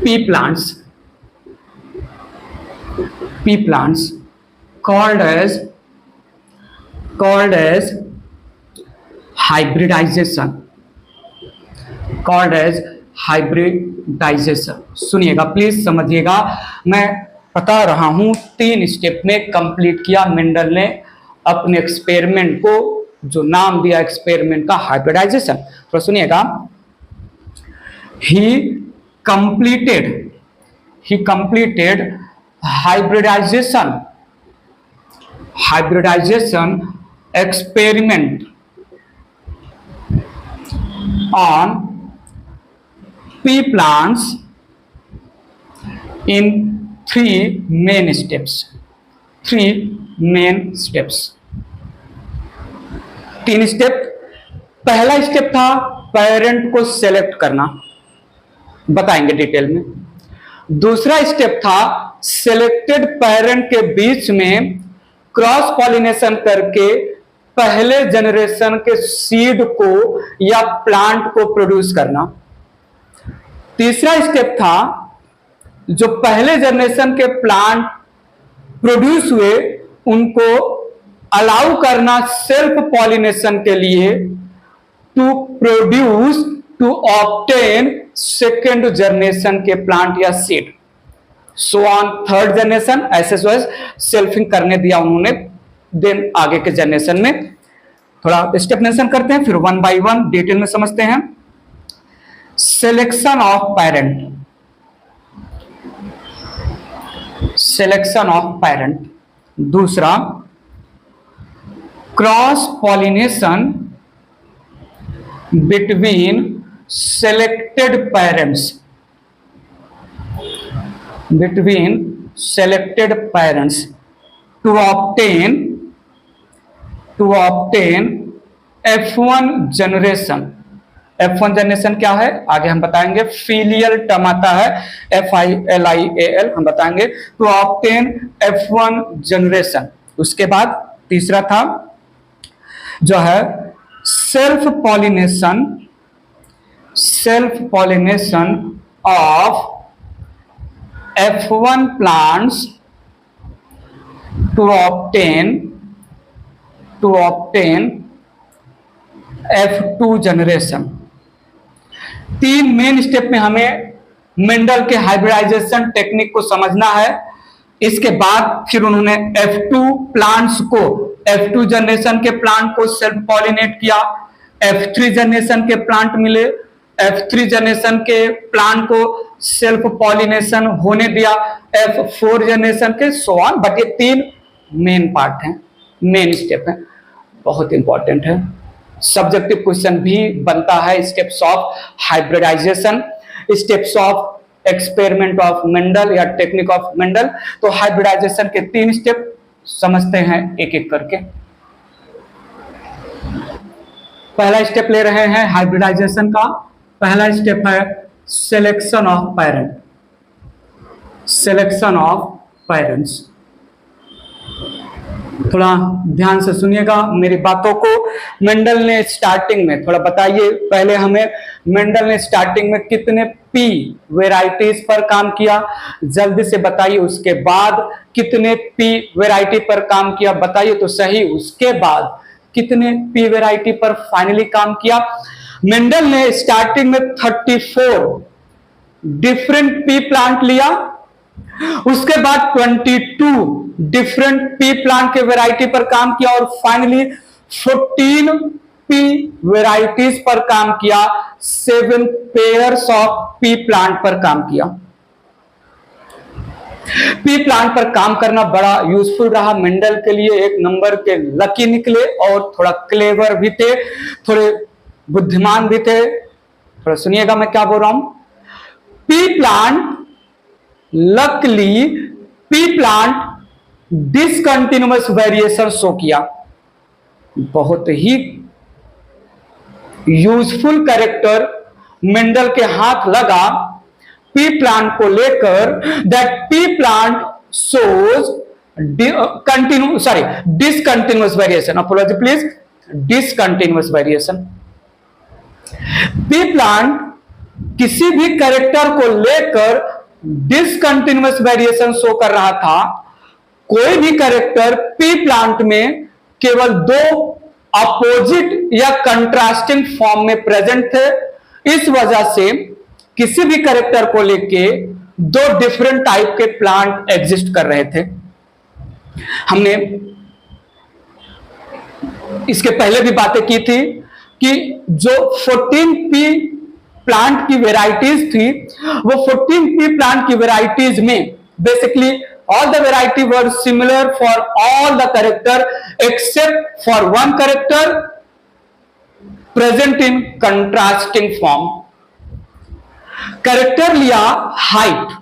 pea plants called as hybridization, सुनिएगा प्लीज, समझिएगा। मैं बता रहा हूं, 3 स्टेप में कंप्लीट किया मेंडल ने अपने एक्सपेरिमेंट को, जो नाम दिया एक्सपेरिमेंट का हाइब्रिडाइजेशन। तो सुनिएगा, he completed hybridization experiment on pea plants in 3 main steps. 3 step. पहला स्टेप था पेरेंट को सेलेक्ट करना, बताएंगे डिटेल में। दूसरा स्टेप था सिलेक्टेड पेरेंट के बीच में क्रॉस पॉलिनेशन करके पहले जनरेशन के सीड को या प्लांट को प्रोड्यूस करना। तीसरा स्टेप था जो पहले जनरेशन के प्लांट प्रोड्यूस हुए उनको अलाउ करना सेल्फ पॉलिनेशन के लिए, टू ऑब्टेन सेकेंड जनरेशन के प्लांट या seed. So on third generation ऐसे सेल्फिंग करने दिया उन्होंने। देन आगे के जनरेशन में थोड़ा स्टेप मेंशन करते हैं, फिर 1 बाय 1 डिटेल में समझते हैं। Selection of parent. दूसरा cross pollination between selected parents to obtain F1 generation क्या है आगे हम बताएंगे। फीलियल टर्म आता है FILIAL, हम बताएंगे। To obtain F1 generation. उसके बाद तीसरा था जो है self pollination of F1 plants to obtain F2 generation. 3 main step में हमें मेंडल के हाइब्रिडाइजेशन टेक्निक को समझना है। इसके बाद फिर उन्होंने F2 प्लांट्स को, F2 जनरेशन के प्लांट को सेल्फ पॉलिनेट किया, F3 जनरेशन के प्लांट मिले, F3 जनरेशन के प्लांट को सेल्फ पॉलिनेशन होने दिया, F4 जनरेशन के सो ऑन। बट ये 3 मेन पार्ट हैं, मेन स्टेप हैं, बहुत इंपॉर्टेंट है। सब्जेक्टिव क्वेश्चन भी बनता है। Steps of hybridization, steps of experiment of Mendel या टेक्निक ऑफ मेंडल। तो हाइब्रिडाइजेशन के 3 स्टेप समझते हैं एक एक करके। पहला स्टेप ले रहे हैं हाइब्रिडाइजेशन का। पहला स्टेप है selection of parent, selection of parents. थोड़ा ध्यान से सुनिएगा मेरी बातों को। मेंडल ने स्टार्टिंग में, थोड़ा बताइए पहले हमें, मेंडल ने स्टार्टिंग में कितने पी वेराइटीज पर काम किया, जल्दी से बताइए। उसके बाद कितने पी वेराइटी पर काम किया, बताइए तो सही। उसके बाद कितने पी वेराइटी पर फाइनली काम किया। मेंडल ने स्टार्टिंग में 34 डिफरेंट पी प्लांट लिया, उसके बाद 22 डिफरेंट पी प्लांट के वैरायटी पर काम किया और फाइनली 14 पी वेराइटीज पर काम किया, 7 पेयर्स ऑफ पी प्लांट पर काम किया। पी प्लांट पर काम करना बड़ा यूजफुल रहा मेंडल के लिए। एक नंबर के लकी निकले और थोड़ा क्लेवर भी थे, थोड़े बुद्धिमान भी थे। थोड़ा सुनिएगा मैं क्या बोल रहा हूं। Pea plant, luckily P plant discontinuous variation show किया। बहुत ही यूजफुल कैरेक्टर मेंडल के हाथ लगा पी प्लांट को लेकर, that P plant shows discontinuous variation. Apology please, discontinuous variation. P plant किसी भी कैरेक्टर को लेकर डिसकंटिन्यूअस वेरिएशन शो कर रहा था। कोई भी कैरेक्टर पी प्लांट में केवल 2 अपोजिट या कंट्रास्टिंग फॉर्म में प्रेजेंट थे। इस वजह से किसी भी कैरेक्टर को लेके 2 डिफरेंट टाइप के प्लांट एग्जिस्ट कर रहे थे। हमने इसके पहले भी बातें की थी कि जो 14 पी प्लांट की वेराइटीज थी, वो 14 पी प्लांट की वेराइटीज में basically all the variety were similar for all the character except for one character present in contrasting form. Character लिया हाइट,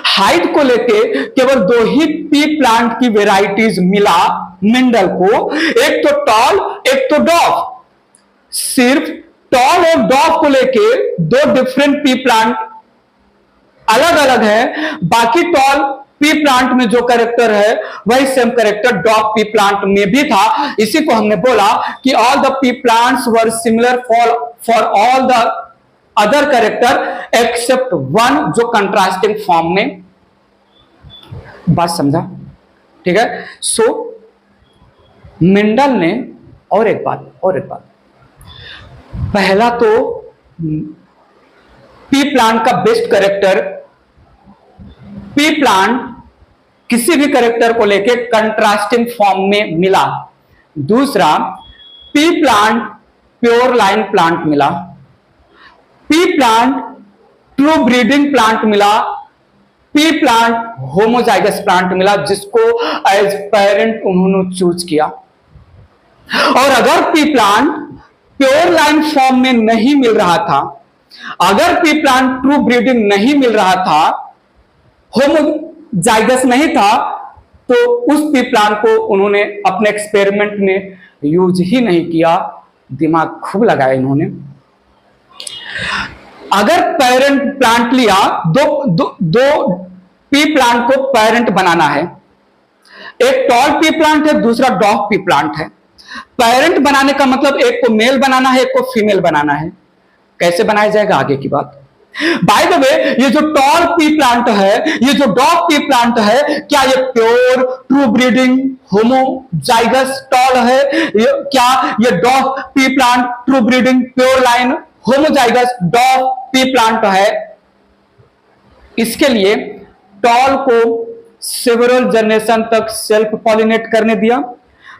हाइट को लेके केवल 2 ही पी प्लांट की वेराइटीज मिला मेंडल को, एक तो टॉल एक तो डॉफ। सिर्फ टॉल और डॉफ को लेके 2 डिफरेंट पी प्लांट अलग अलग है। बाकी टॉल पी प्लांट में जो कैरेक्टर है वही same character dog P plant में भी था। इसी को हमने बोला कि all the P plants were similar for all the other character except one, जो कंट्रास्टिंग फॉर्म में। बात समझा? ठीक है। सो मेंडल ने और एक बात, पहला तो पी प्लांट का बेस्ट कैरेक्टर, पी प्लांट किसी भी कैरेक्टर को लेके कंट्रास्टिंग फॉर्म में मिला। दूसरा, P plant pure line plant मिला, P plant true breeding plant मिला, पी प्लांट होमोजाइगस प्लांट मिला, जिसको एज पेरेंट उन्होंने चूज किया। और अगर P plant pure line form में नहीं मिल रहा था, अगर पी प्लांट ट्रू ब्रीडिंग नहीं मिल रहा था, होमोजाइगस नहीं था, तो उस पी प्लांट को उन्होंने अपने एक्सपेरिमेंट में यूज ही नहीं किया। दिमाग खूब लगाया इन्होंने। अगर पेरेंट प्लांट लिया, दो पी प्लांट को पेरेंट बनाना है, एक टॉल पी प्लांट है, दूसरा डॉग पी प्लांट है। पेरेंट बनाने का मतलब एक को मेल बनाना है, एक को फीमेल बनाना है। कैसे बनाया जाएगा आगे की बात। बाय द वे, ये जो टॉल पी प्लांट है, ये जो डॉग पी प्लांट है, क्या ये pure true breeding homozygous tall है? क्या ये dog P plant true breeding pure line homozygous dog P plant है? इसके लिए टॉल को सेवरल जनरेशन तक सेल्फ पॉलिनेट करने दिया,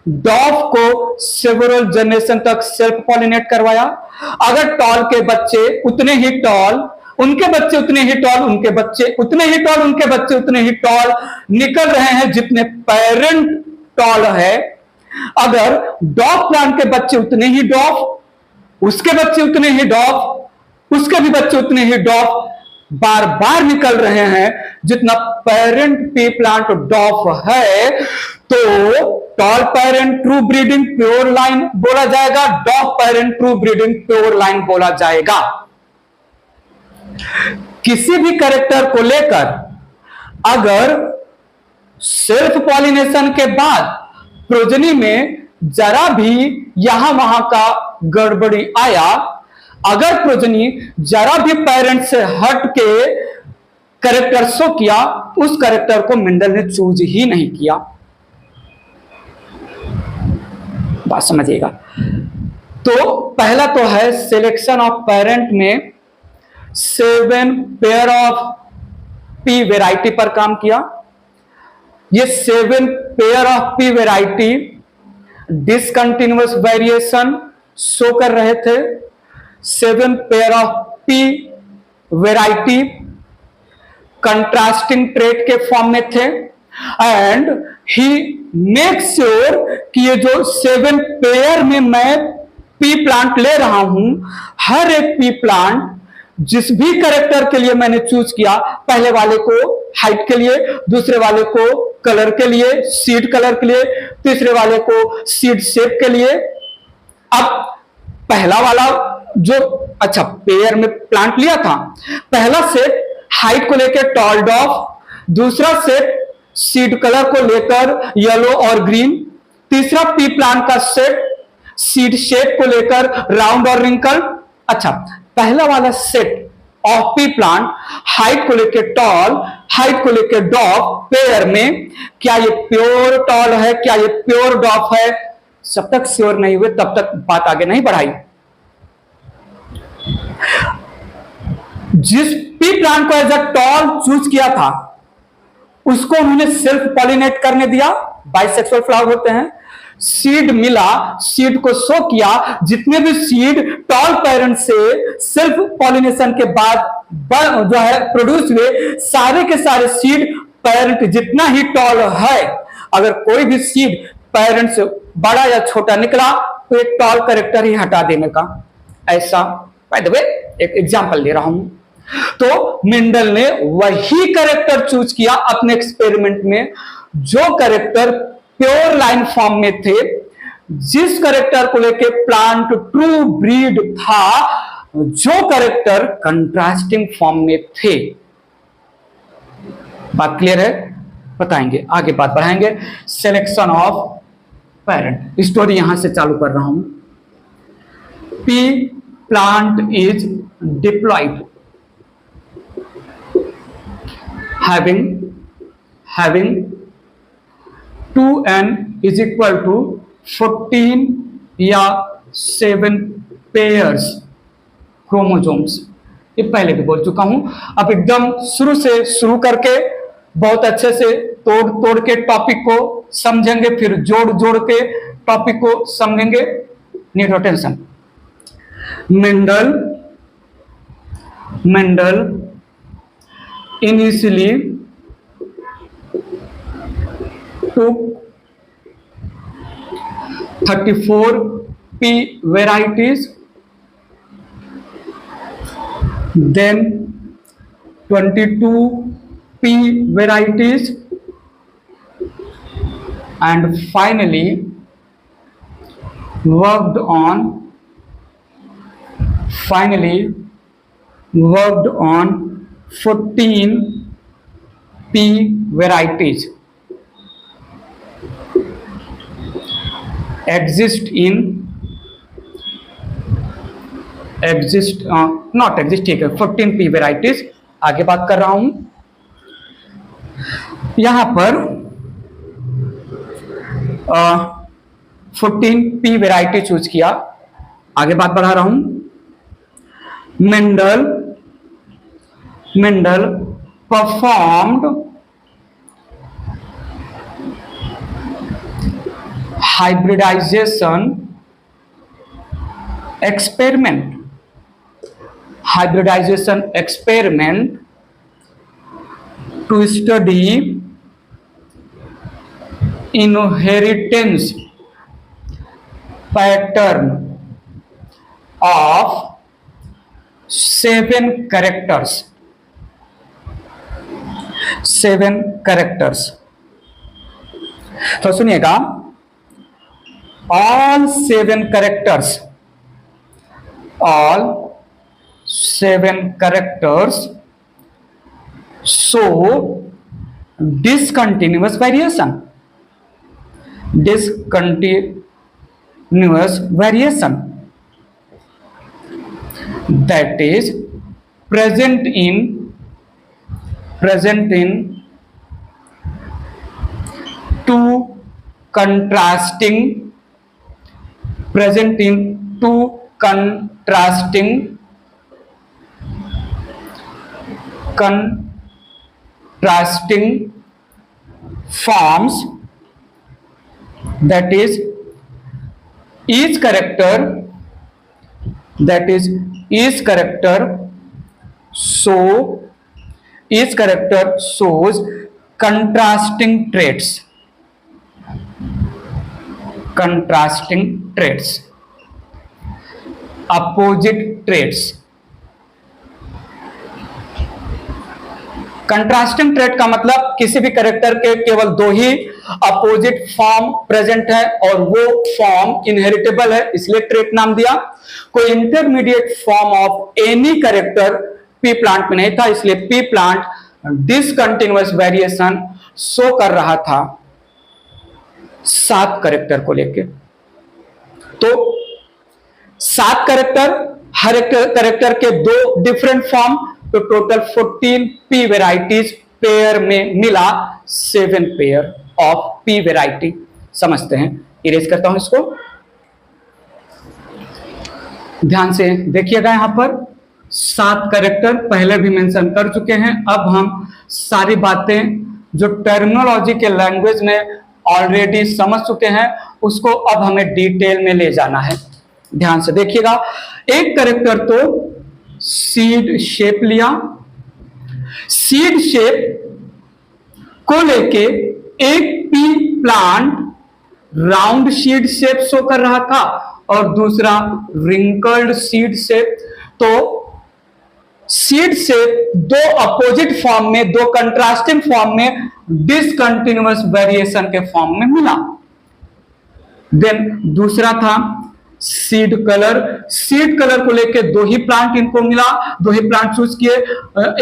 डॉफ को सेवरल जनरेशन तक सेल्फ पॉलिनेट करवाया। अगर टॉल के बच्चे उतने ही टॉल, उनके बच्चे उतने ही टॉल, उनके बच्चे उतने ही टॉल, उनके बच्चे उतने ही टॉल निकल रहे हैं जितने पेरेंट टॉल है। अगर डॉफ प्लांट के बच्चे उतने ही डॉफ, उसके बच्चे उतने ही डॉफ, उसके भी बच्चे उतने ही डॉफ बार बार निकल रहे हैं जितना पेरेंट पी प्लांट डॉफ है, तो tall parent true breeding pure line बोला जाएगा, dwarf parent true breeding pure line बोला जाएगा। किसी भी कैरेक्टर को लेकर अगर सेल्फ पॉलिनेशन के बाद प्रोजनी में जरा भी यहां वहां का गड़बड़ी आया, अगर प्रोजनी जरा भी पेरेंट से हट के कैरेक्टर शो किया, उस कैरेक्टर को मेंडल ने चूज ही नहीं किया। बात समझिएगा। तो पहला तो है सिलेक्शन ऑफ पेरेंट में 7 पेयर ऑफ पी वेराइटी पर काम किया। ये 7 pair of P variety discontinuous variation show कर रहे थे। 7 pair of P variety contrasting trait के फॉर्म में थे एंड ही मेक श्योर कि ये जो 7 पेयर में मैं पी प्लांट ले रहा हूं, हर एक पी प्लांट जिस भी कैरेक्टर के लिए मैंने चूज किया, पहले वाले को हाइट के लिए, दूसरे वाले को कलर के लिए, सीड कलर के लिए, तीसरे वाले को सीड शेप के लिए। अब पहला वाला जो अच्छा पेयर में प्लांट लिया था, पहला सेट हाइट को लेकर टॉल डॉफ, दूसरा सेट सीड कलर को लेकर येलो और ग्रीन, तीसरा पी प्लांट का सेट सीड शेप को लेकर राउंड और रिंकल। अच्छा, पहला वाला set of P plant height को लेकर टॉल, हाइट को लेकर डॉफ पेयर में, क्या ये प्योर टॉल है, क्या ये प्योर डॉफ है, जब तक श्योर नहीं हुए तब तक बात आगे नहीं बढ़ाई। जिस पी प्लांट को एज अ टॉल चूज किया था, उसको उन्होंने सेल्फ पॉलिनेट करने दिया। बाइसेक्सुअल फ्लावर होते हैं। सीड मिला, सीड को शो किया, जितने भी सीड टॉल पेरेंट से सेल्फ पॉलिनेशन के बाद जो है प्रोड्यूस हुए, सारे के सारे सीड पेरेंट जितना ही टॉल है, अगर कोई भी सीड पेरेंट से बड़ा या छोटा निकला तो एक टॉल कैरेक्टर ही हटा देने का, ऐसा बाय द वे एक एग्जांपल दे रहा हूं। तो मेंडल ने वही कैरेक्टर चूज किया अपने एक्सपेरिमेंट में जो कैरेक्टर प्योर लाइन फॉर्म में थे, जिस कैरेक्टर को लेके प्लांट ट्रू ब्रीड था, जो कैरेक्टर कंट्रास्टिंग फॉर्म में थे। बात क्लियर है? बताएंगे, आगे बात बढ़ाएंगे। सिलेक्शन ऑफ पेरेंट, स्टोरी यहां से चालू कर रहा हूं। Pea plant is diploid having 2n is equal to 14 या 7 पेयर्स क्रोमोसोम्स। ये पहले भी बोल चुका हूं। अब एकदम शुरू से शुरू करके बहुत अच्छे से तोड़ के टॉपिक को समझेंगे, फिर जोड़ के टॉपिक को समझेंगे। Need attention. Mendel initially took 34 P varieties, then 22 P varieties, and finally worked on 14 P varieties ठीक है, 14 P varieties। आगे बात कर रहा हूं। यहां पर 14 P वैरायटी चूज किया। आगे बात बढ़ा रहा हूं। Mendel performed hybridization experiment to study inheritance pattern of 7 characters. तो सुनिएगा, all 7 characters show discontinuous variation. That is present in two contrasting forms. That is each character shows contrasting traits. Opposite traits. Contrasting trait का मतलब किसी भी कैरेक्टर के केवल 2 ही अपोजिट फॉर्म प्रेजेंट है और वो फॉर्म इनहेरिटेबल है, इसलिए ट्रेट नाम दिया। कोई intermediate form of any character P plant में नहीं था, इसलिए P plant discontinuous variation show कर रहा था 7 कैरेक्टर को लेके। तो 7 कैरेक्टर, हर एक कैरेक्टर के 2 डिफरेंट फॉर्म, तो टोटल 14 पी वेराइटीज पेयर में मिला 7 पेयर ऑफ पी वेराइटी। समझते हैं, इरेज करता हूं इसको, ध्यान से देखिएगा। यहां पर 7 कैरेक्टर पहले भी मेंशन कर चुके हैं। अब हम सारी बातें जो टर्मिनोलॉजी के लैंग्वेज में ऑलरेडी समझ चुके हैं उसको अब हमें डिटेल में ले जाना है। ध्यान से देखिएगा, एक कैरेक्टर तो सीड शेप लिया, सीड शेप को लेके एक P plant round seed shape show कर रहा था और दूसरा रिंकल्ड सीड शेप। तो सीड शेप 2 अपोजिट फॉर्म में, 2 कंट्रास्टिंग फॉर्म में डिसकंटिन्यूअस वेरिएशन के फॉर्म में मिला। देन दूसरा था सीड कलर। सीड कलर को लेके 2 ही प्लांट इनको मिला, 2 ही प्लांट चूज किए।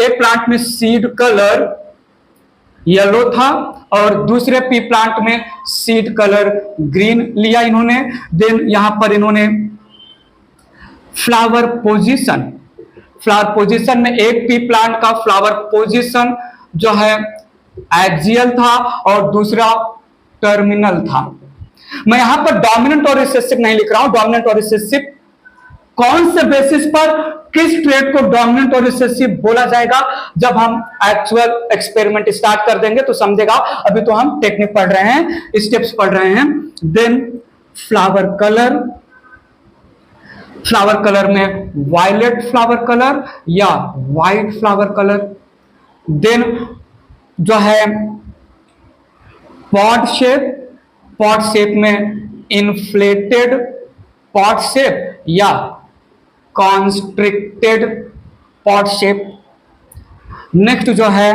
एक प्लांट में सीड कलर येलो था और दूसरे पी प्लांट में सीड कलर ग्रीन लिया इन्होंने। देन यहां पर इन्होंने फ्लावर पोजीशन में एक पी प्लांट का फ्लावर पोजीशन जो है एक्सियल था और दूसरा टर्मिनल था। मैं यहां पर डोमिनेंट और रिसेसिव नहीं लिख रहा हूं। डोमिनेंट और रिसेसिव कौन से बेसिस पर, किस ट्रेट को डोमिनेंट और रिसेसिव बोला जाएगा, जब हम एक्चुअल एक्सपेरिमेंट स्टार्ट कर देंगे तो समझेगा। अभी तो हम टेक्निक पढ़ रहे हैं, स्टेप्स पढ़ रहे हैं। देन फ्लावर कलर में वायलेट फ्लावर कलर या व्हाइट फ्लावर कलर। देन जो है पॉड शेप में इन्फ्लेटेड पॉड शेप या कॉन्स्ट्रिक्टेड पॉड शेप। नेक्स्ट जो है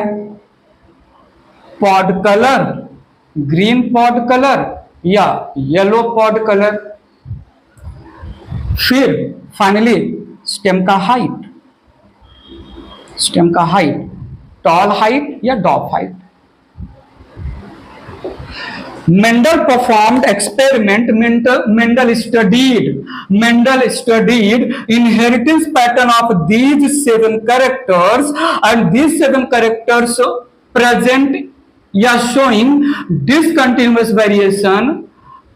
pod colour, green pod colour या येलो पॉड कलर। फिर फाइनली स्टेम का हाइट, टॉल हाइट या डॉप height. Mendel performed experiment. Mendel studied inheritance pattern of these 7 characters, and these 7 characters present या showing discontinuous variation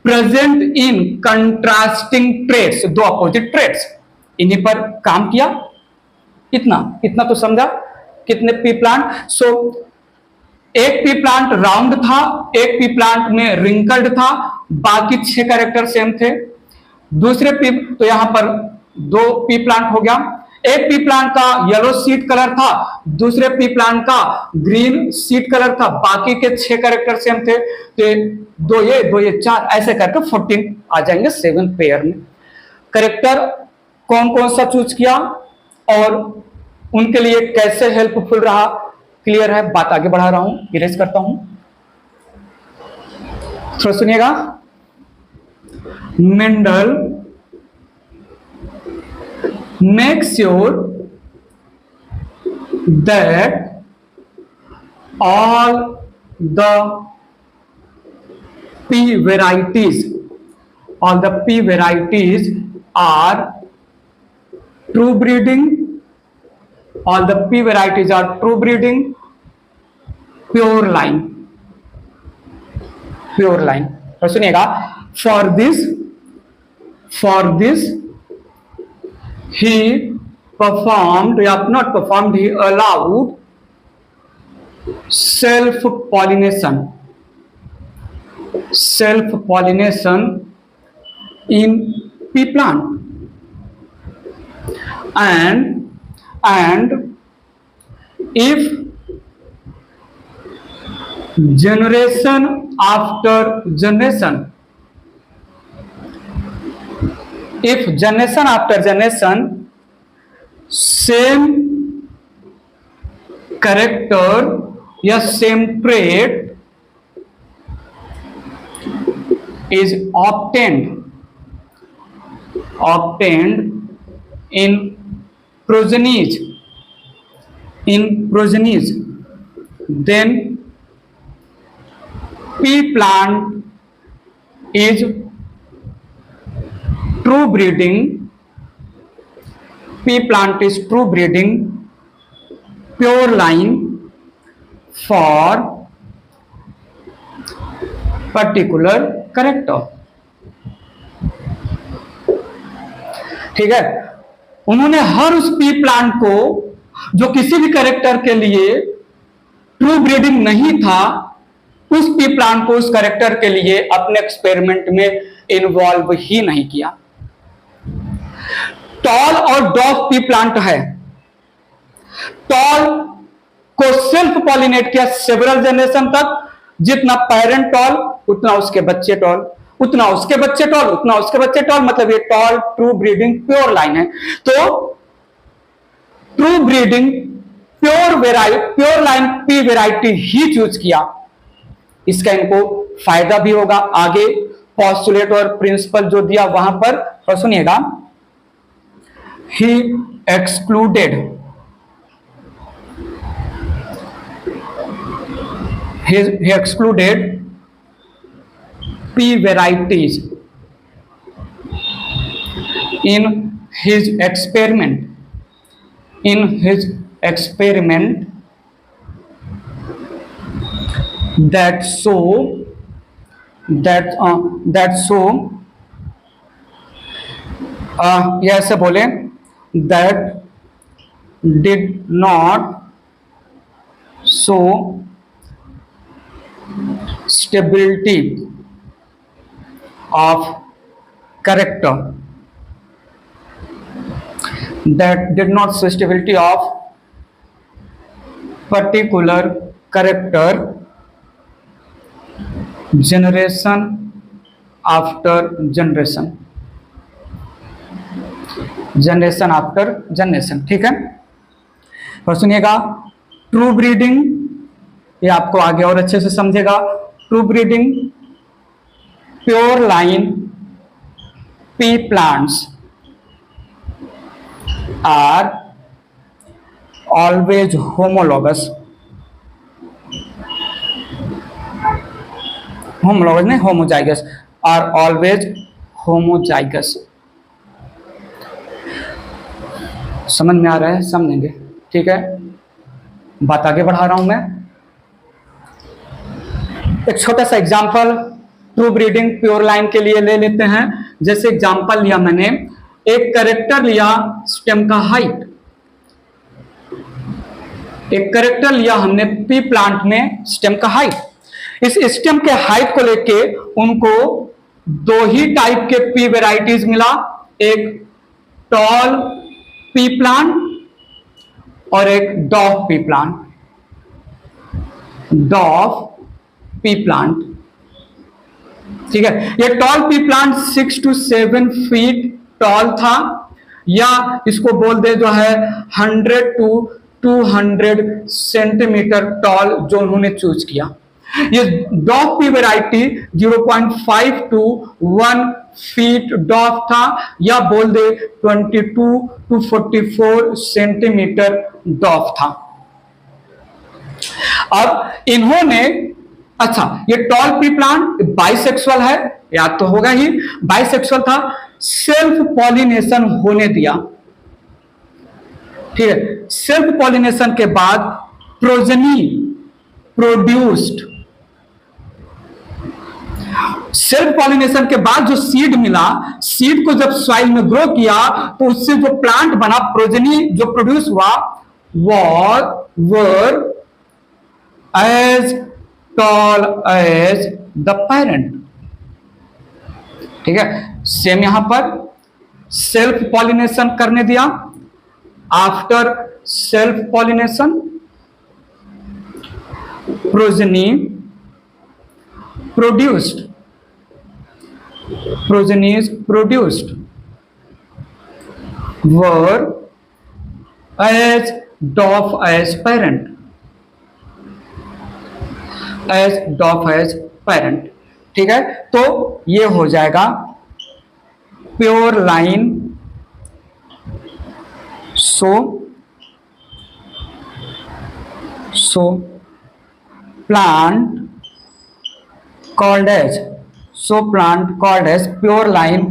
present in contrasting traits, 2 opposite traits। इन्हीं पर काम किया। इतना तो समझा। कितने पी प्लांट? सो एक पी प्लांट राउंड था, एक पी प्लांट में रिंकल्ड था बाकी 6 कैरेक्टर सेम थे। दूसरे पी, तो यहां पर 2 पी प्लांट हो गया। एक पी प्लांट का येलो सीड कलर था, दूसरे पी प्लांट का ग्रीन सीड कलर था, बाकी के 6 कैरेक्टर सेम थे। तो 2 ये 4 ऐसे करके 14 आ जाएंगे 7 पेयर में। कैरेक्टर कौन कौन सा चूज किया और उनके लिए कैसे हेल्पफुल रहा, क्लियर है। बात आगे बढ़ा रहा हूं, इरेज करता हूं, थोड़ा सुनिएगा। Mendel make sure that all the pea varieties are true breeding, all the pea varieties are true breeding, pure line। तो सुनिएगा, for this he performed, या not performed, he allowed self pollination in pea plant, and if generation after generation same character या same trait is obtained in progenies, then pea plant is true breeding, pure line for particular character। ठीक है, उन्होंने हर उस पी प्लांट को जो किसी भी कैरेक्टर के लिए ट्रू ब्रीडिंग नहीं था, उस पी प्लांट को उस कैरेक्टर के लिए अपने एक्सपेरिमेंट में इन्वॉल्व ही नहीं किया। टॉल और डॉफ पी प्लांट है, टॉल को सेल्फ पॉलिनेट किया सेवरल जनरेशन तक, जितना पेरेंट टॉल उतना उसके बच्चे टॉल, उतना उसके बच्चे टॉल, उतना उसके बच्चे टॉल, मतलब ये tall true breeding pure line है। तो true breeding pure line P variety ही चूज किया, इसका इनको फायदा भी होगा। आगे पॉस्टुलेट और प्रिंसिपल जो दिया वहां पर तो सुनिएगा, he excluded pea varieties in his experiment that show ये ऐसे बोले, that did not show stability of character, particular character generation after generation। ठीक है, और सुनिएगा ट्रू ब्रीडिंग, ये आपको आगे और अच्छे से समझेगा। True breeding pure line pea plants are always homologous नहीं, होमोजाइगस, आर ऑलवेज होमोजाइगस। समझ में आ रहा है, समझेंगे। ठीक है, बात आगे बढ़ा रहा हूं मैं। एक छोटा सा example true breeding pure line के लिए ले लेते हैं। जैसे एग्जांपल लिया मैंने, एक कैरेक्टर लिया स्टेम का हाइट, एक कैरेक्टर लिया हमने पी प्लांट में स्टेम का हाइट। इस स्टेम के हाइट को लेके उनको दो ही टाइप के पी वेराइटीज मिला, एक टॉल पी प्लांट और एक डॉफ पी प्लांट। डॉफ पी प्लांट, ठीक है। ये toll pea plant 6 to 7 feet tall था, या इसको बोल दे जो है 100 to 200 सेंटीमीटर टॉल जो उन्होंने चूज किया। ये डॉफ पी वैरायटी 0.5 to 1 फीट डॉफ था, या बोल दे 22 to 44 सेंटीमीटर डॉफ था। अब इन्होंने, अच्छा ये टॉल पी प्लांट बाइसेक्सुअल है, याद तो होगा ही, बाइसेक्सुअल था, सेल्फ पॉलिनेशन होने दिया, ठीक है। सेल्फ पॉलिनेशन के बाद प्रोजनी प्रोड्यूस्ड, सेल्फ पॉलिनेशन के बाद जो सीड मिला, सीड को जब सॉइल में ग्रो किया तो उससे जो प्लांट बना, प्रोजनी जो प्रोड्यूस हुआ, were as tall as the parent, ठीक है। सेम यहां पर सेल्फ पॉलिनेशन करने दिया। After self pollination progeny produced, progenies produced were as dwarf as parent, as dwarf as parent, ठीक है। तो ये हो जाएगा pure line, so plant called as, so plant called as pure line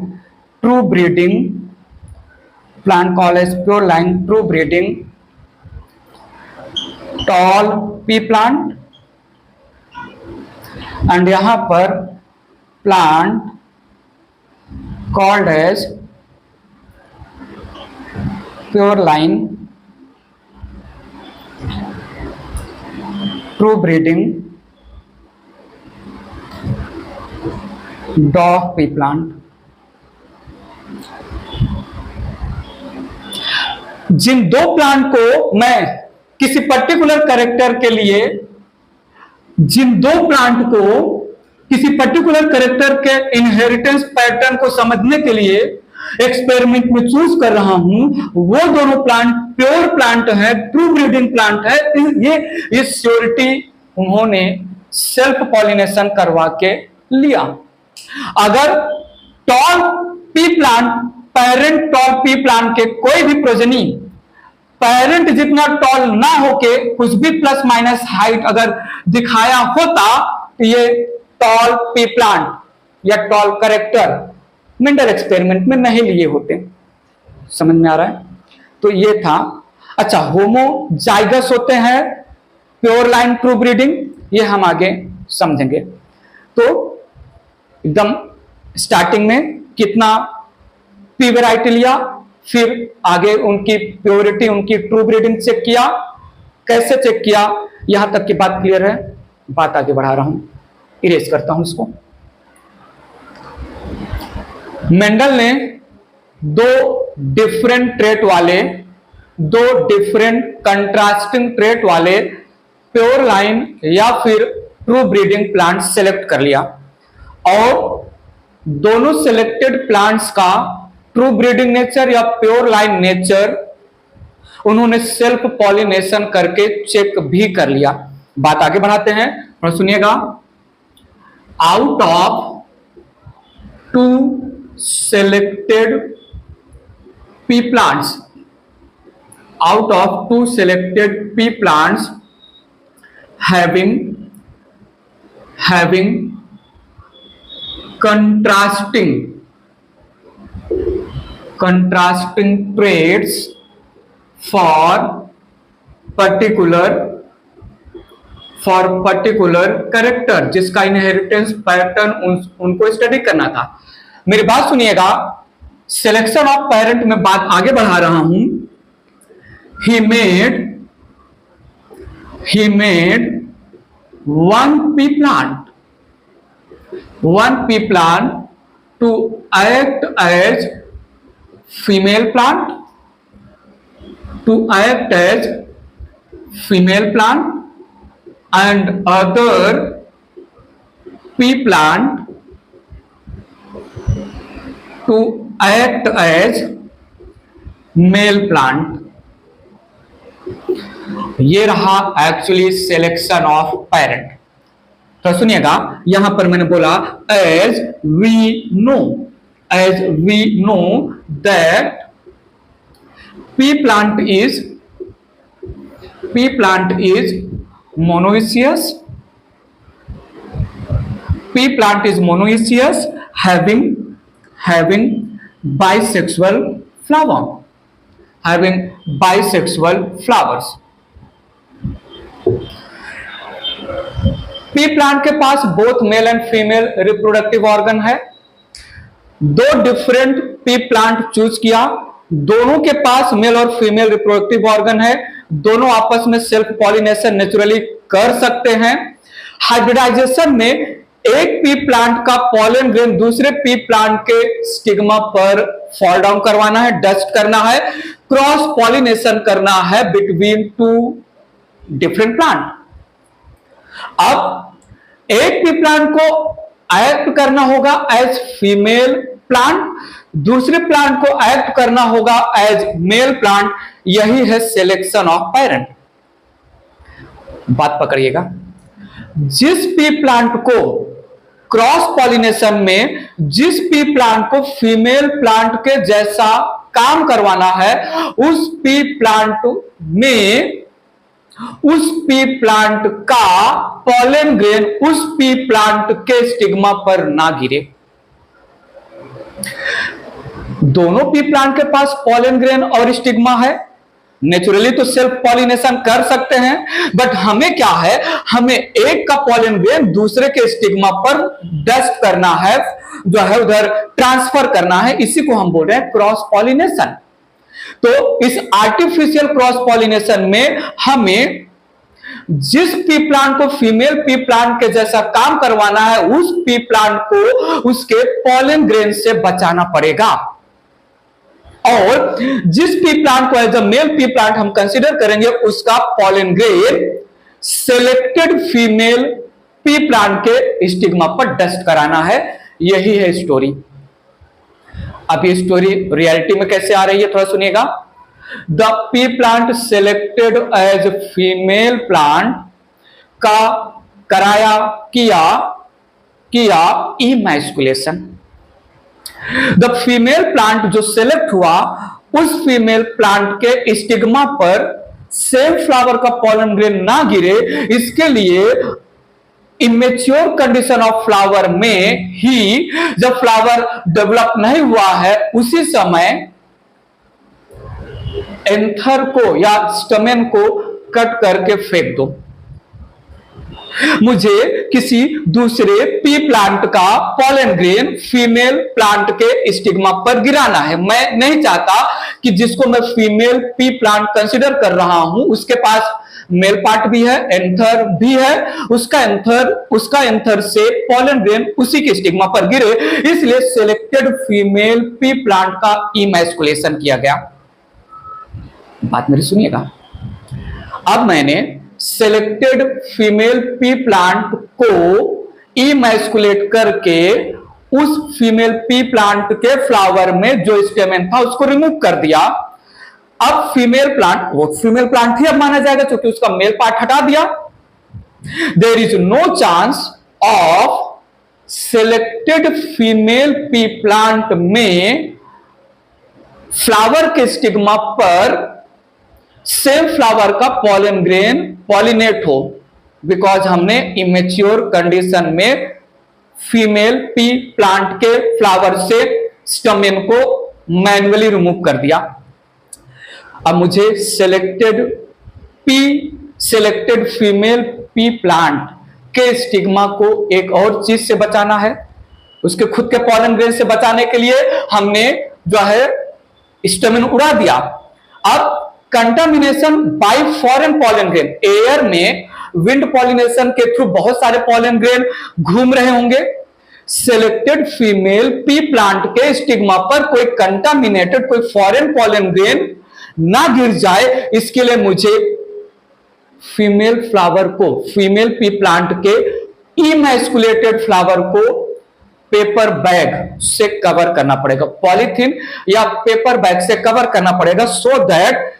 true breeding, plant called as pure line true breeding tall pea plant, and यहाँ पर plant called as pure line true breeding डॉफ pea plant. जिन दो प्लांट को मैं किसी पर्टिकुलर कैरेक्टर के लिए, जिन दो प्लांट को किसी पर्टिकुलर कैरेक्टर के इनहेरिटेंस पैटर्न को समझने के लिए एक्सपेरिमेंट में चूज कर रहा हूं, वो दोनों प्लांट प्योर प्लांट है, ट्रू ब्रीडिंग प्लांट है। ये श्योरिटी उन्होंने सेल्फ पॉलिनेशन करवा के लिया। अगर toll pea plant, parent toll pea plant के कोई भी प्रोजनी पेरेंट जितना टॉल ना होके कुछ भी प्लस माइनस हाइट अगर दिखाया होता तो ये टॉल पी प्लांट या टॉल करेक्टर मेंडल एक्सपेरिमेंट में नहीं लिए होते। समझ में आ रहा है? तो ये था। अच्छा, होमोजाइगस होते हैं, प्योर लाइन ट्रू ब्रीडिंग, ये हम आगे समझेंगे। तो एकदम स्टार्टिंग में कितना पी वैरायटी लिया, फिर आगे उनकी प्योरिटी, उनकी ट्रू ब्रीडिंग चेक किया, कैसे चेक किया, यहां तक की बात क्लियर है। बात आगे बढ़ा रहा हूं, इरेज करता हूं इसको। मेंडल ने दो डिफरेंट ट्रेट वाले, दो डिफरेंट कंट्रास्टिंग ट्रेट वाले प्योर लाइन या फिर ट्रू ब्रीडिंग प्लांट सेलेक्ट कर लिया और दोनों सिलेक्टेड प्लांट्स का ट्रू ब्रीडिंग नेचर या प्योर लाइन नेचर उन्होंने सेल्फ पॉलिनेशन करके चेक भी कर लिया। बात आगे बढ़ाते हैं और सुनिएगा। Out of two selected pea plants, out of two selected pea plants having contrasting traits for particular character, जिसका इनहेरिटेंस पैटर्न उनको स्टडी करना था। मेरी बात सुनिएगा, सिलेक्शन ऑफ पेरेंट में बात आगे बढ़ा रहा हूं। He made one pea plant to act as female plant, to act as female plant, and other pea plant to act as male plant. ये रहा एक्चुअली सिलेक्शन ऑफ पेरेंट। तो सुनिएगा, यहां पर मैंने बोला as we know that pea plant is monoecious. Pea plant is monoecious, having bisexual flower, having bisexual flowers. P plant के पास both male and female reproductive organ है। दो डिफरेंट पी प्लांट चूज किया, दोनों के पास मेल और फीमेल रिप्रोडक्टिव ऑर्गन है, दोनों आपस में सेल्फ पॉलिनेशन नेचुरली कर सकते हैं। हाइब्रिडाइजेशन में एक पी प्लांट का पॉलन ग्रेन दूसरे पी प्लांट के स्टिग्मा पर फॉल डाउन करवाना है, डस्ट करना है, क्रॉस पॉलिनेशन करना है बिटवीन टू डिफरेंट प्लांट। अब एक पी प्लांट को एक्ट करना होगा एज फीमेल प्लांट, दूसरे प्लांट को एक्ट करना होगा एज मेल प्लांट। यही है सिलेक्शन ऑफ पेरेंट। बात पकड़िएगा, जिस पी प्लांट को क्रॉस पॉलिनेशन में जिस पी प्लांट को फीमेल प्लांट के जैसा काम करवाना है, उस पी प्लांट में उस पी प्लांट का पॉलन ग्रेन उस पी प्लांट के स्टिग्मा पर ना गिरे। दोनों पी प्लांट के पास पॉलन ग्रेन और स्टिग्मा है, नेचुरली तो सेल्फ पॉलिनेशन कर सकते हैं, बट हमें क्या है, हमें एक का पॉलन ग्रेन दूसरे के स्टिग्मा पर डस्ट करना है, जो है उधर ट्रांसफर करना है। इसी को हम बोल रहे हैं क्रॉस पॉलिनेशन। तो इस आर्टिफिशियल क्रॉस पॉलिनेशन में हमें जिस पी प्लांट को फीमेल पी प्लांट के जैसा काम करवाना है, उस पी प्लांट को उसके पॉलन ग्रेन से बचाना पड़ेगा। और जिस पी प्लांट को as a male pea plant हम कंसीडर करेंगे, उसका pollen grain selected female pea plant के स्टिग्मा पर डस्ट कराना है। यही है स्टोरी। अब ये स्टोरी रियलिटी में कैसे आ रही है थोड़ा सुनिएगा। The pea plant selected as female plant का किया इमैस्कुलेशन। द फीमेल प्लांट जो सिलेक्ट हुआ, उस फीमेल प्लांट के स्टिग्मा पर सेम फ्लावर का पॉलन ग्रेन ना गिरे, इसके लिए इमेच्योर कंडीशन ऑफ फ्लावर में ही, जब फ्लावर डेवलप नहीं हुआ है, उसी समय एंथर को या स्टमेन को कट करके फेंक दो। मुझे किसी दूसरे पी प्लांट का पॉलन ग्रेन फीमेल प्लांट के स्टिग्मा पर गिराना है। मैं नहीं चाहता कि जिसको मैं फीमेल पी प्लांट कंसीडर कर रहा हूं, उसके पास मेल पार्ट भी है, एंथर भी है, उसका एंथर से पॉलन ग्रेन उसी के स्टिग्मा पर गिरे, इसलिए सिलेक्टेड फीमेल पी प्लांट का इमैस्कुलेशन किया गया। बात मेरी सुनिएगा। अब मैंने सिलेक्टेड फीमेल पी प्लांट को इमैस्कुलेट करके उस फीमेल पी प्लांट के फ्लावर में जो स्टेमेन था उसको रिमूव कर दिया। अब फीमेल प्लांट, वो फीमेल प्लांट ही अब माना जाएगा क्योंकि उसका मेल पार्ट हटा दिया। There is no chance of selected female pea plant में फ्लावर के स्टिग्मा पर सेम फ्लावर का पॉलन ग्रेन पॉलिनेट हो, बिकॉज हमने इमेच्योर कंडीशन में फीमेल पी प्लांट के फ्लावर से स्टमेन को मैन्युअली रिमूव कर दिया। अब मुझे सिलेक्टेड फीमेल पी प्लांट के स्टिग्मा को एक और चीज से बचाना है। उसके खुद के पॉलन ग्रेन से बचाने के लिए हमने जो है स्टमेन उड़ा दिया। अब contamination bye foreign pollen grain, air में विंड पॉलिनेशन के थ्रू बहुत सारे पॉलन ग्रेन घूम रहे होंगे, सिलेक्टेड फीमेल पी प्लांट के स्टिग्मा पर कोई कंटामिनेटेड कोई फॉरेन पॉलन ग्रेन ना गिर जाए, इसके लिए मुझे फीमेल फ्लावर को, फीमेल पी प्लांट के इमैस्कुलेटेड फ्लावर को पेपर बैग से कवर करना पड़ेगा, पॉलीथीन या पेपर बैग से कवर करना पड़ेगा, सो दैट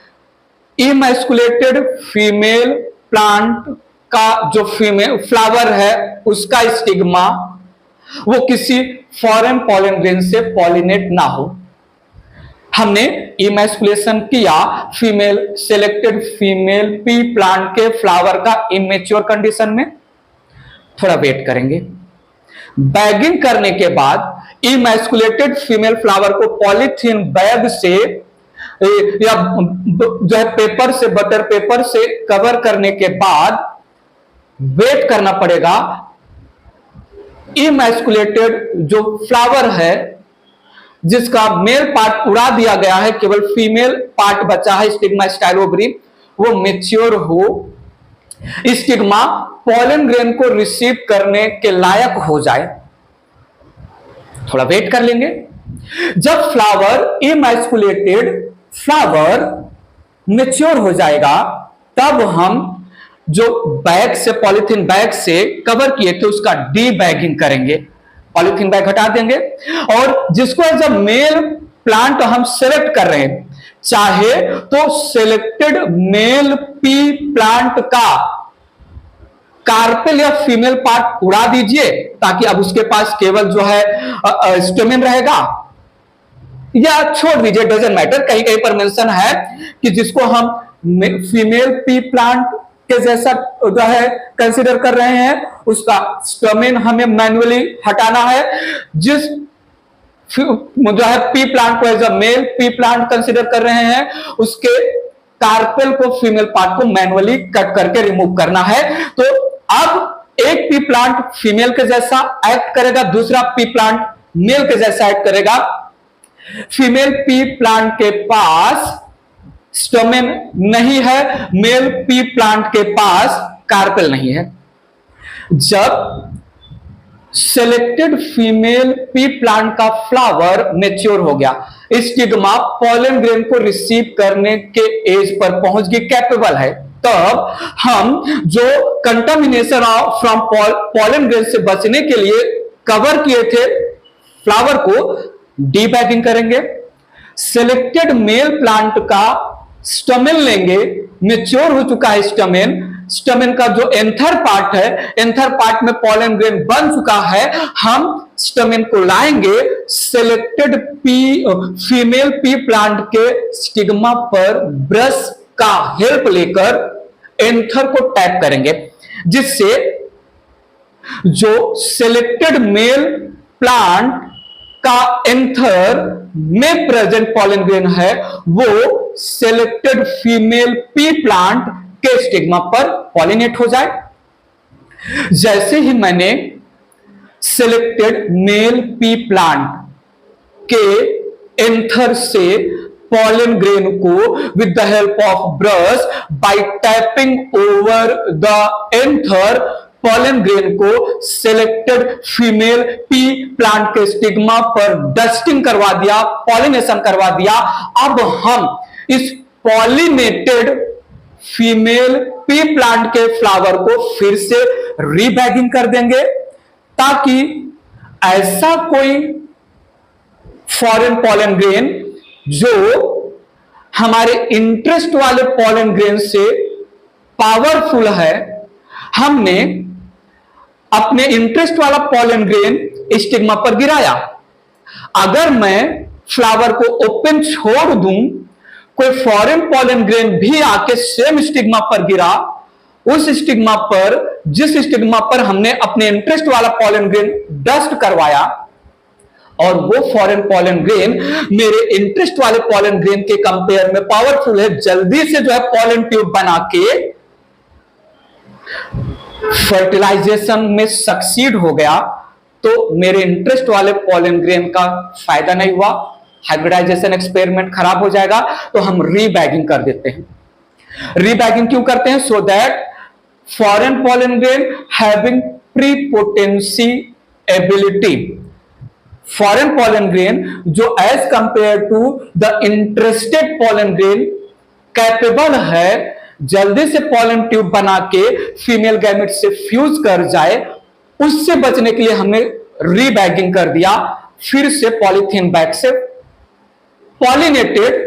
इमैस्कुलेटेड फीमेल प्लांट का जो फीमेल फ्लावर है उसका स्टिग्मा वो किसी फॉरेन पॉलन ग्रेन से पॉलिनेट ना हो। हमने इमैस्कुलेशन किया female, selected female pea plant के फ्लावर का इमेच्योर कंडीशन में, थोड़ा वेट करेंगे। बैगिंग करने के बाद इमैस्कुलेटेड फीमेल फ्लावर को पॉलीथीन बैग से या जो है पेपर से, बटर पेपर से कवर करने के बाद वेट करना पड़ेगा इमैस्कुलेटेड जो फ्लावर है जिसका मेल पार्ट उड़ा दिया गया है, केवल फीमेल पार्ट बचा है स्टिग्मा स्टाइलोब्री, वो मैच्योर हो, स्टिग्मा पॉलन ग्रेन को रिसीव करने के लायक हो जाए। थोड़ा वेट कर लेंगे। जब फ्लावर इमैस्कुलेटेड फ्लावर मैच्योर हो जाएगा तब हम जो बैग से, पॉलीथीन बैग से कवर किए थे उसका डी बैगिंग करेंगे, पॉलीथीन बैग हटा देंगे और जिसको एज अ मेल प्लांट हम सेलेक्ट कर रहे हैं, चाहे तो सिलेक्टेड मेल पी प्लांट का कार्पेल या फीमेल पार्ट उड़ा दीजिए ताकि अब उसके पास केवल जो है स्टेमेन रहेगा, या छोड़ दीजिए, डजंट मैटर। कहीं कहीं पर मेंशन है कि जिसको हम फीमेल पी प्लांट के जैसा जो है कंसीडर कर रहे हैं उसका स्टेमेन हमें मैन्युअली हटाना है, जिस जो है पी प्लांट को as a male pea plant consider कर रहे हैं उसके कार्पेल को, फीमेल पार्ट को मैन्युअली कट करके रिमूव करना है। तो अब एक पी प्लांट फीमेल के जैसा एक्ट करेगा, दूसरा पी प्लांट मेल के जैसा एक्ट करेगा। फीमेल पी प्लांट के पास स्टोमेन नहीं है, मेल पी प्लांट के पास कार्पेल नहीं है। जब सिलेक्टेड फीमेल पी प्लांट का फ्लावर मैच्योर हो गया, स्टिग्मा पॉलन ग्रेन को रिसीव करने के एज पर पहुंच गई, कैपेबल है, तब हम जो कंटामिनेशन फ्रॉम पॉलन ग्रेन से बचने के लिए कवर किए थे फ्लावर को डीबैगिंग करेंगे। सिलेक्टेड मेल प्लांट का स्टमेन लेंगे, मैच्योर हो चुका है स्टमेन, स्टमेन का जो एंथर पार्ट है, एंथर पार्ट में पॉलन ग्रेन बन चुका है, हम स्टमेन को लाएंगे, सिलेक्टेड फीमेल पी प्लांट के स्टिग्मा पर ब्रश का हेल्प लेकर एंथर को टैप करेंगे, जिससे जो सिलेक्टेड मेल प्लांट का एंथर में प्रेजेंट पॉलन ग्रेन है वो सिलेक्टेड फीमेल पी प्लांट के स्टिग्मा पर पॉलिनेट हो जाए। जैसे ही मैंने सिलेक्टेड मेल पी प्लांट के एंथर से पॉलन ग्रेन को with the help of brush bye tapping over the anther, pollen grain को सिलेक्टेड फीमेल पी प्लांट के स्टिग्मा पर डस्टिंग करवा दिया, पॉलिनेशन करवा दिया। अब हम इस पॉलिनेटेड फीमेल पी प्लांट के फ्लावर को फिर से रीबैगिंग कर देंगे ताकि ऐसा कोई फॉरेन पॉलन ग्रेन जो हमारे इंटरेस्ट वाले पॉलन ग्रेन से पावरफुल है, हमने अपने इंटरेस्ट वाला पॉलन ग्रेन स्टिग्मा पर गिराया। अगर मैं फ्लावर को ओपन छोड़ दूं, कोई फॉरेन पॉलन ग्रेन भी आके सेम स्टिग्मा पर गिरा, उस स्टिग्मा पर, जिस स्टिग्मा पर हमने अपने इंटरेस्ट वाला पॉलन ग्रेन डस्ट करवाया, और वो फॉरेन पॉलन ग्रेन मेरे इंटरेस्ट वाले पॉलन ग्रेन के कंपेयर में पावरफुल है, जल्दी से जो है पॉलन ट्यूब बना के फर्टिलाइजेशन में सक्सीड हो गया, तो मेरे इंटरेस्ट वाले पॉलन ग्रेन का फायदा नहीं हुआ, हाइब्रिडाइजेशन एक्सपेरिमेंट खराब हो जाएगा। तो हम रीबैगिंग कर देते हैं। रीबैगिंग क्यों करते हैं? So that foreign pollen grain having prepotency ability, foreign pollen grain जो as compare to the interested pollen grain capable है जल्दी से पॉलन ट्यूब बना के फीमेल गैमेट से फ्यूज कर जाए, उससे बचने के लिए हमने रीबैगिंग कर दिया, फिर से पॉलीथीन बैग से पॉलिनेटेड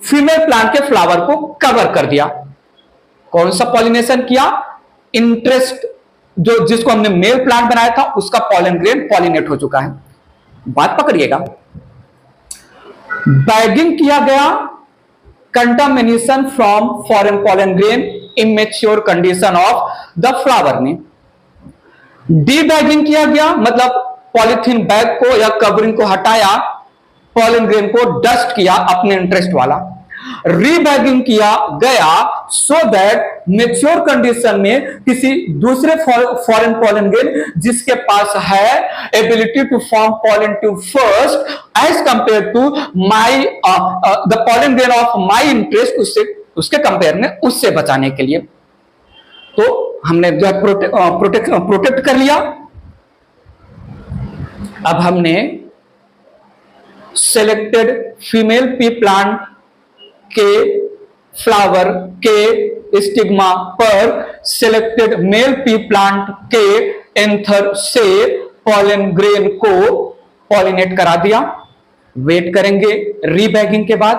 फीमेल प्लांट के फ्लावर को कवर कर दिया। कौन सा पॉलिनेशन किया? इंटरेस्ट जो जिसको हमने मेल प्लांट बनाया था उसका पॉलन ग्रेन पॉलिनेट हो चुका है। बात पकड़िएगा, बैगिंग किया गया contamination from foreign pollen grain immature condition of the flower में। डी बैगिंग किया गया मतलब पॉलिथीन बैग को या कवरिंग को हटाया, पॉलन ग्रेन को डस्ट किया अपने इंटरेस्ट वाला। रीबैगिंग किया गया सो दैट मेच्योर कंडीशन में किसी दूसरे फॉरेन पॉलन ग्रेन जिसके पास है ability to form pollen tube first as compare to my the pollen grain of my interest, उसके कंपेयर में उससे बचाने के लिए। तो हमने जो है प्रोटेक्ट कर लिया। अब हमने सेलेक्टेड फीमेल पी प्लांट के फ्लावर के स्टिग्मा पर सेलेक्टेड मेल पी प्लांट के एंथर से पॉलन ग्रेन को पॉलिनेट करा दिया। वेट करेंगे रीबैगिंग के बाद।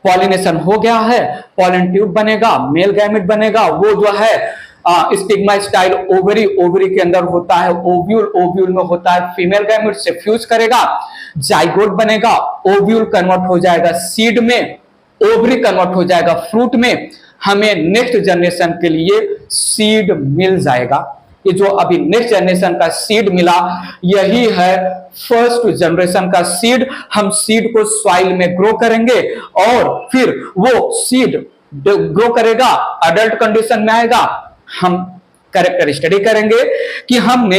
पॉलिनेशन हो गया है, पॉलन ट्यूब बनेगा, मेल गैमेट बनेगा, वो जो है स्टिग्मा स्टाइल ओवरी, ओवरी के अंदर होता है ओव्यूल, ओव्यूल में होता है फीमेल गैमेट से फ्यूज करेगा, जाइगोट बनेगा, ओव्यूल कन्वर्ट हो जाएगा सीड में, ओवरी कन्वर्ट हो जाएगा फ्रूट में, हमें नेक्स्ट जनरेशन के लिए सीड मिल जाएगा। ये जो अभी नेक्स्ट जनरेशन का सीड मिला यही है फर्स्ट जनरेशन का सीड। हम सीड को सॉइल में ग्रो करेंगे और फिर वो सीड ग्रो करेगा, अडल्ट कंडीशन में आएगा। हम कैरेक्टर स्टडी करेंगे कि हमने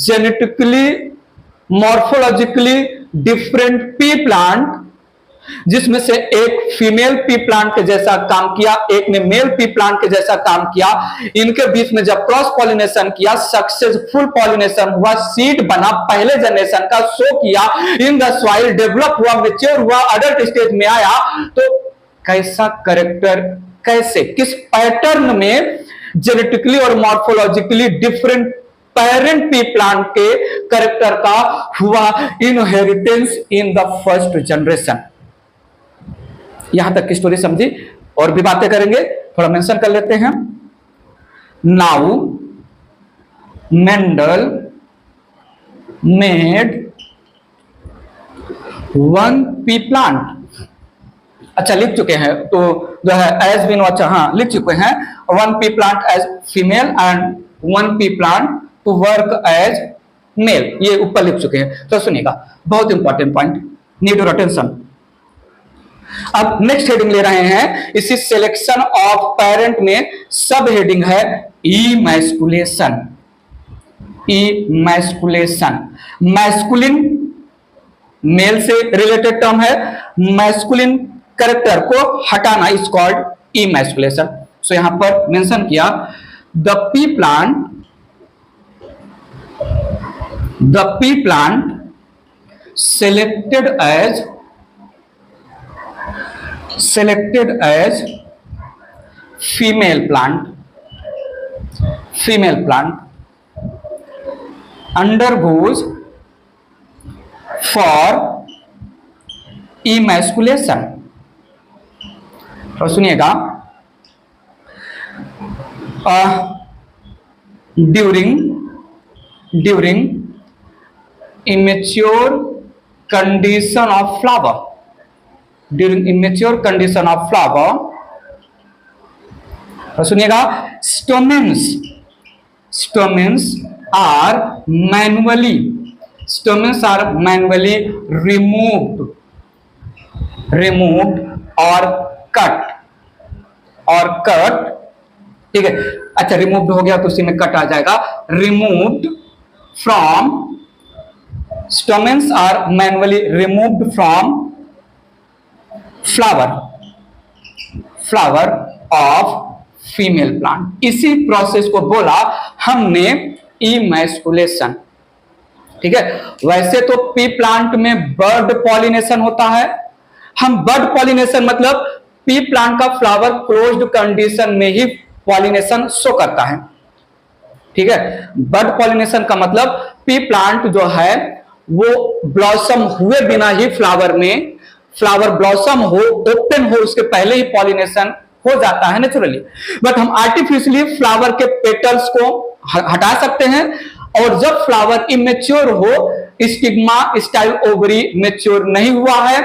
genetically morphologically different P plant जिसमें से एक फीमेल पी प्लांट के जैसा काम किया, एक ने मेल पी प्लांट के जैसा काम किया, इनके बीच में जब क्रॉस पॉलिनेशन किया, सक्सेसफुल पॉलिनेशन हुआ, सीड बना, पहले जनरेशन का शो किया, इन द सॉइल डेवलप हुआ, मैच्योर हुआ, अडल्ट स्टेज में आया, तो कैसा कैरेक्टर, कैसे किस पैटर्न में जेनेटिकली और morphologically different parent P plant के कैरेक्टर का हुआ inheritance in the first generation. यहां तक की स्टोरी समझी, और भी बातें करेंगे, थोड़ा मेंशन कर लेते हैं। Now Mendel made one pea plant, अच्छा लिख चुके हैं तो जो है एज बीन, अच्छा हाँ लिख चुके हैं, one pea plant as female and one pea plant to work as male, ये ऊपर लिख चुके हैं। तो सुनिएगा, बहुत important point, need your attention. अब नेक्स्ट हेडिंग ले रहे हैं, इसी सिलेक्शन ऑफ पेरेंट में सब हेडिंग है इमैस्कुलेशन। इमैस्कुलेशन मैस्कुलिन मेल से रिलेटेड टर्म है, मैस्कुलिन कैरेक्टर को हटाना इज कॉल्ड इमैस्कुलेशन। सो यहां पर मेंशन किया the pea plant selected as female plant undergoes for emasculation। और सुनिएगा, during immature condition of flower, during immature condition of flower, और सुनिएगा, stamens are manually removed or cut, ठीक है। अच्छा रिमूव्ड हो गया तो उसी में कट आ जाएगा, removed from, stamens are manually removed from flower of female plant. इसी प्रोसेस को बोला हमने इमैस्कुलेशन। ठीक है, वैसे तो पी प्लांट में बर्ड पॉलिनेशन होता है। हम बर्ड पॉलिनेशन मतलब पी प्लांट का फ्लावर क्लोज्ड कंडीशन में ही पॉलिनेशन शो करता है। ठीक है, बर्ड पॉलिनेशन का मतलब पी प्लांट जो है वो ब्लॉसम हुए बिना ही फ्लावर में, फ्लावर ब्लॉसम हो, ओपन हो, उसके पहले ही पॉलिनेशन हो जाता है नेचुरली। बट हम आर्टिफिशियली फ्लावर के पेटल्स को हटा सकते हैं, और जब फ्लावर इमेच्योर हो, स्टिग्मा स्टाइल ओवरी मैच्योर नहीं हुआ है,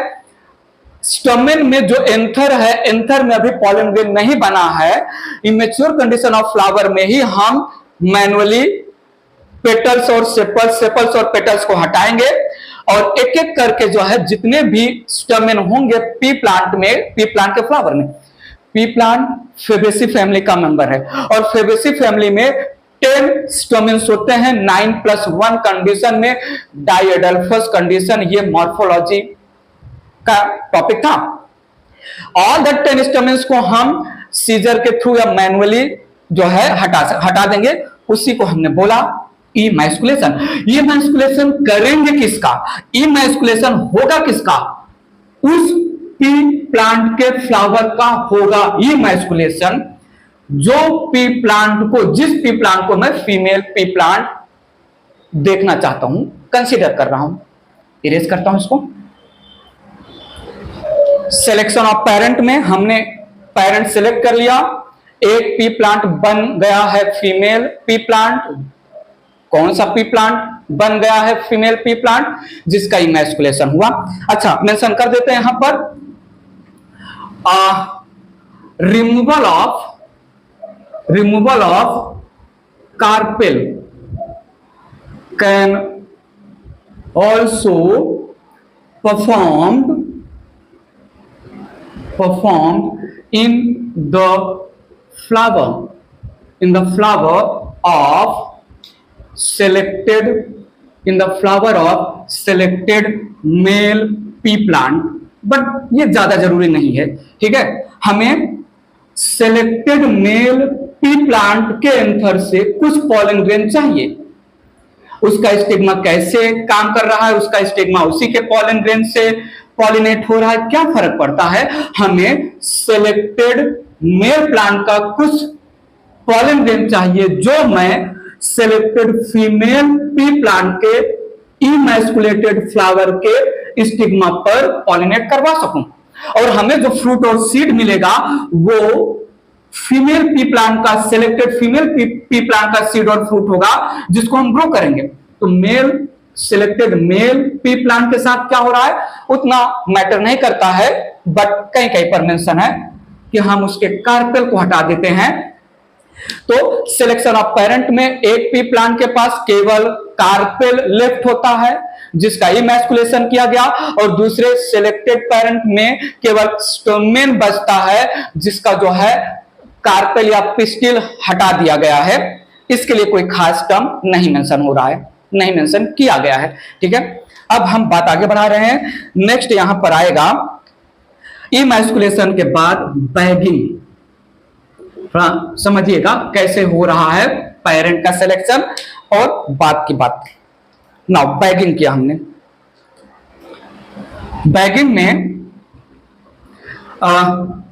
स्टमेन में जो एंथर है, एंथर में अभी पॉलन ग्रेन नहीं बना है, इमेच्योर कंडीशन ऑफ फ्लावर में ही हम मैनुअली पेटल्स और सेपल्स, सेपल्स और पेटल्स को हटाएंगे, और एक एक करके जो है जितने भी स्टमेन होंगे पी प्लांट में, पी प्लांट के फ्लावर में, पी प्लांट फेबेसी फैमिली का मेंबर है, और फेबेसी फैमिली में 10 स्टमेन्स होते हैं 9+1 कंडीशन में, डाइएडल्फस कंडीशन। ये मॉर्फोलॉजी का टॉपिक था। ऑल द 10 स्टमेन्स को हम सीजर के थ्रू या मैनुअली जो है हटा देंगे, उसी को हमने बोला इमैस्कुलेशन। इमैस्कुलेशन करेंगे किसका? इमैस्कुलेशन होगा किसका? उस पी प्लांट के फ्लावर का होगा इमैस्कुलेशन, जो पी प्लांट को, जिस पी प्लांट को मैं फीमेल पी प्लांट देखना चाहता हूं, कंसीडर कर रहा हूं। इरेज करता हूं इसको। सिलेक्शन ऑफ पेरेंट में हमने पेरेंट सिलेक्ट कर लिया, एक पी प्लांट बन गया है फीमेल पी प्लांट। कौन सा पी प्लांट बन गया है? फीमेल पी प्लांट, जिसका इमैस्कुलेशन हुआ। अच्छा, मेंशन कर देते हैं यहां पर removal of carpel can also performed in the flower of selected male pea plant, but ये ज्यादा जरूरी नहीं है। ठीक है, हमें सेलेक्टेड मेल पी प्लांट के एंथर से कुछ पॉलन ग्रेन चाहिए। उसका स्टिग्मा कैसे काम कर रहा है, उसका स्टिग्मा उसी के पॉलन ग्रेन से पॉलिनेट हो रहा है, क्या फर्क पड़ता है? हमें सेलेक्टेड मेल प्लांट का कुछ पॉलन ग्रेन चाहिए, जो मैं सेलेक्टेड फीमेल पी प्लांट के इमैस्कुलेटेड फ्लावर के स्टिग्मा पर पॉलिनेट करवा सकूं, और हमें जो फ्रूट और सीड मिलेगा वो फीमेल पी प्लांट का, सेलेक्टेड फीमेल पी प्लांट का सीड और फ्रूट होगा, जिसको हम ग्रो करेंगे। तो male selected male pea plant के साथ क्या हो रहा है उतना मैटर नहीं करता है, बट कहीं कहीं पर मेंशन है कि हम उसके कार्पेल को हटा देते हैं। तो सिलेक्शन ऑफ पेरेंट में एक पी प्लांट के पास केवल कार्पेल लेफ्ट होता है, जिसका इमैस्कुलेशन किया गया, और दूसरे सिलेक्टेड पेरेंट में केवल स्टोमेन बचता है, जिसका जो है कार्पेल या पिस्टिल हटा दिया गया है। इसके लिए कोई खास टर्म नहीं मेंशन हो रहा है, नहीं मेंशन किया गया है। ठीक है, अब हम बात आगे बढ़ा रहे हैं। नेक्स्ट यहां पर आएगा इमैस्कुलेशन के बाद बैगिंग। थोड़ा समझिएगा कैसे हो रहा है पेरेंट का सिलेक्शन और बात की बात। नाउ बैगिंग किया हमने। बैगिंग में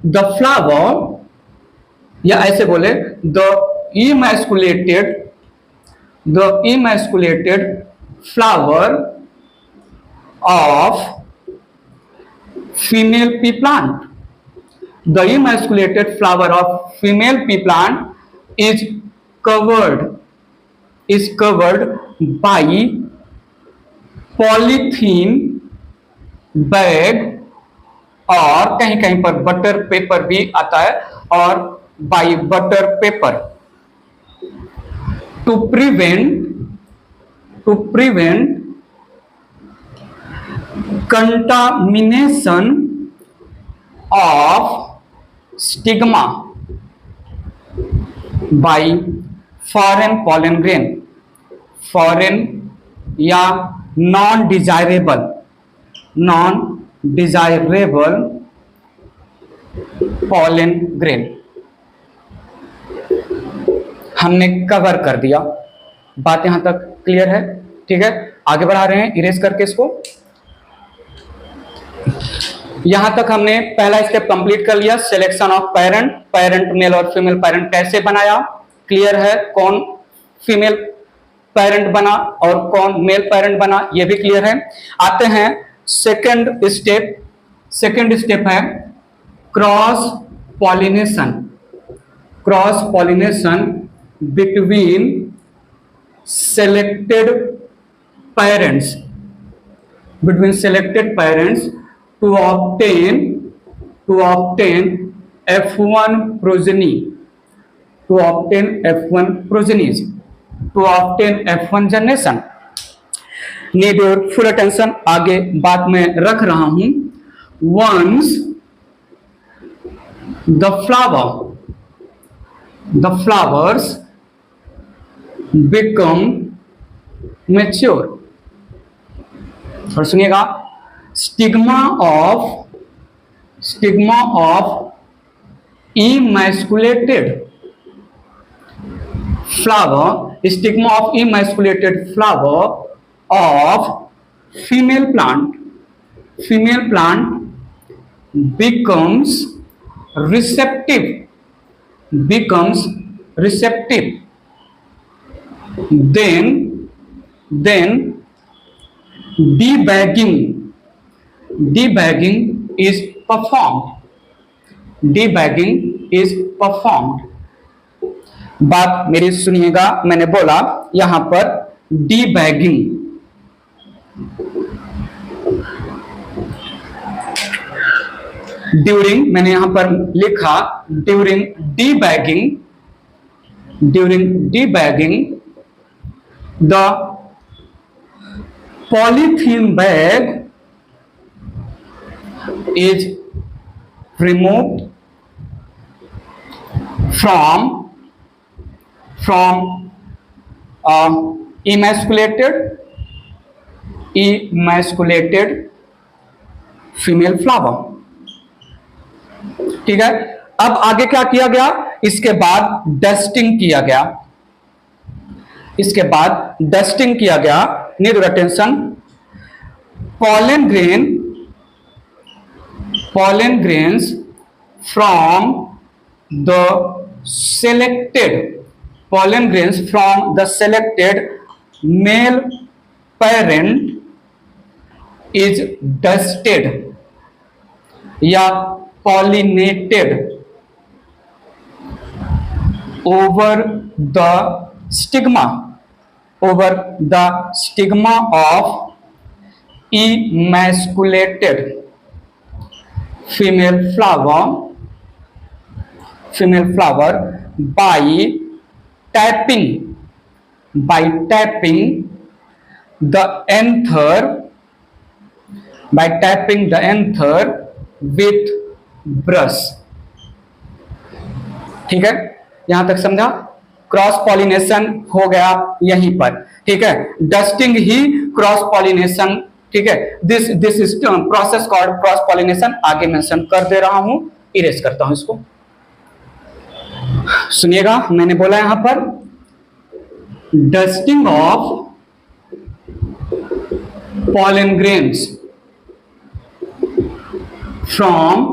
द फ्लावर, या ऐसे बोले the emasculated flower of female pea plant. The emasculated flower of female pea plant is covered by polythene bag, और कहीं कहीं पर बटर पेपर भी आता है, और by butter paper to prevent contamination of stigma by foreign pollen grain, foreign या non desirable pollen grain हमने कवर कर दिया बात यहां तक क्लियर है? ठीक है, आगे बढ़ा रहे हैं इरेज करके इसको। यहां तक हमने पहला स्टेप कंप्लीट कर लिया, selection of parent, parent male और फीमेल पेरेंट कैसे बनाया, क्लियर है, कौन फीमेल पेरेंट बना और कौन मेल पेरेंट बना, ये भी क्लियर है। आते हैं सेकंड स्टेप। सेकंड स्टेप है cross pollination. Cross pollination between selected parents, between selected parents to obtain F1 progeny, to obtain F1 progenies, to obtain F1 generation. Need your full attention, आगे बात में रख रहा हूं। Once the flowers become mature, और सुनिएगा, stigma of emasculated flower, stigma of emasculated flower of female plant becomes receptive, then debagging is performed. बात मेरी सुनिएगा, मैंने बोला यहां पर डीबैगिंग, ड्यूरिंग, मैंने यहां पर लिखा during डीबैगिंग the polythene bag is removed from emasculated female flower। ठीक है, अब आगे क्या किया गया, इसके बाद डस्टिंग किया गया। Need your attention. pollen grains from the selected male parent is dusted या pollinated over the stigma of emasculated female flower by tapping the anther with brush। ठीक है, यहां तक समझा? क्रॉस पॉलिनेशन हो गया यहीं पर। ठीक है, डस्टिंग ही क्रॉस पॉलिनेशन। ठीक है, this is process called cross pollination. आगे मेंशन कर दे रहा हूं, इरेज करता हूं इसको। सुनिएगा, मैंने बोला यहां पर dusting of pollen grains from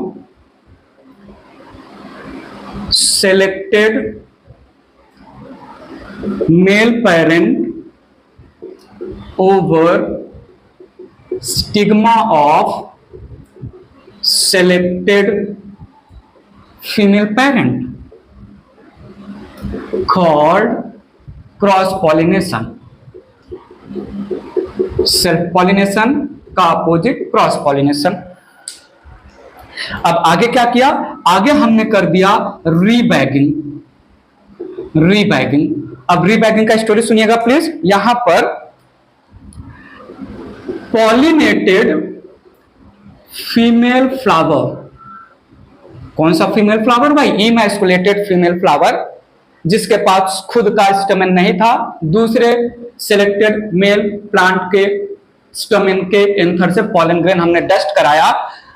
selected male parent over stigma of selected female parent called cross pollination. Self pollination का अपोजिट क्रॉस पॉलिनेशन। अब आगे क्या किया, आगे हमने कर दिया रीबैगिंग। अब रीबैगिंग का स्टोरी सुनिएगा प्लीज। यहां पर पॉलिनेटेड फीमेल फ्लावर, कौन सा फीमेल फ्लावर भाई? इमैस्कुलेटेड फीमेल फ्लावर, जिसके पास खुद का स्टमेन नहीं था, दूसरे सिलेक्टेड मेल प्लांट के स्टमेन के एंथर से पॉलन ग्रेन हमने डस्ट कराया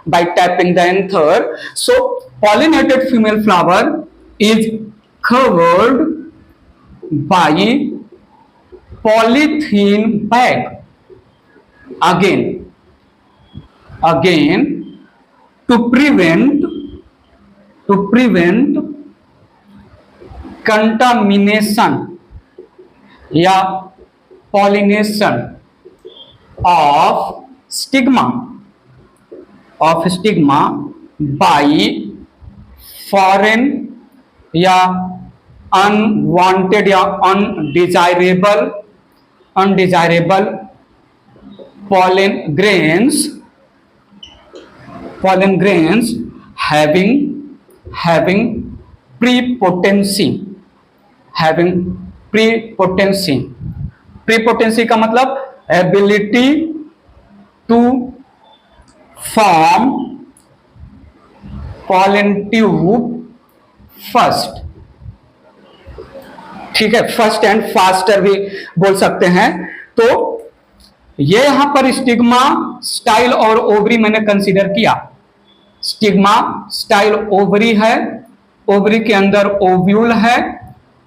bye tapping the anther. So pollinated female flower is covered by polythene bag. Again, to prevent contamination या pollination of stigma by foreign या unwanted या undesirable pollen grains having prepotency का मतलब ability to form pollen tube first. ठीक है, फर्स्ट एंड फास्टर भी बोल सकते हैं. तो ये यहां पर स्टिग्मा, स्टाइल और ओवरी मैंने कंसीडर किया. स्टिग्मा, स्टाइल, ओवरी है. ओवरी के अंदर ओव्यूल है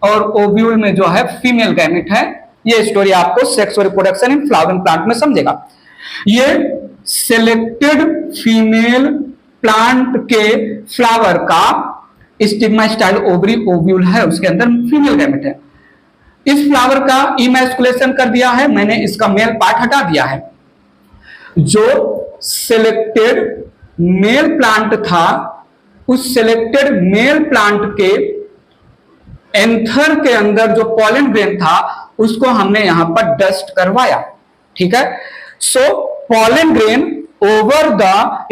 और ओव्यूल में जो है फीमेल गैमेट है. ये स्टोरी आपको sex reproduction in flowering plant में समझेगा. ये सिलेक्टेड फीमेल प्लांट के फ्लावर का स्टिग्मा, स्टाइल, ओवरी, ओव्यूल है, उसके अंदर फीमेल गैमेट है. इस फ्लावर का इमैस्कुलेशन कर दिया है मैंने, इसका मेल पार्ट हटा दिया है. जो सिलेक्टेड मेल प्लांट था, उस सिलेक्टेड मेल प्लांट के एंथर के अंदर जो पॉलन ग्रेन था उसको हमने यहां पर डस्ट करवाया. ठीक है. So pollen grain over the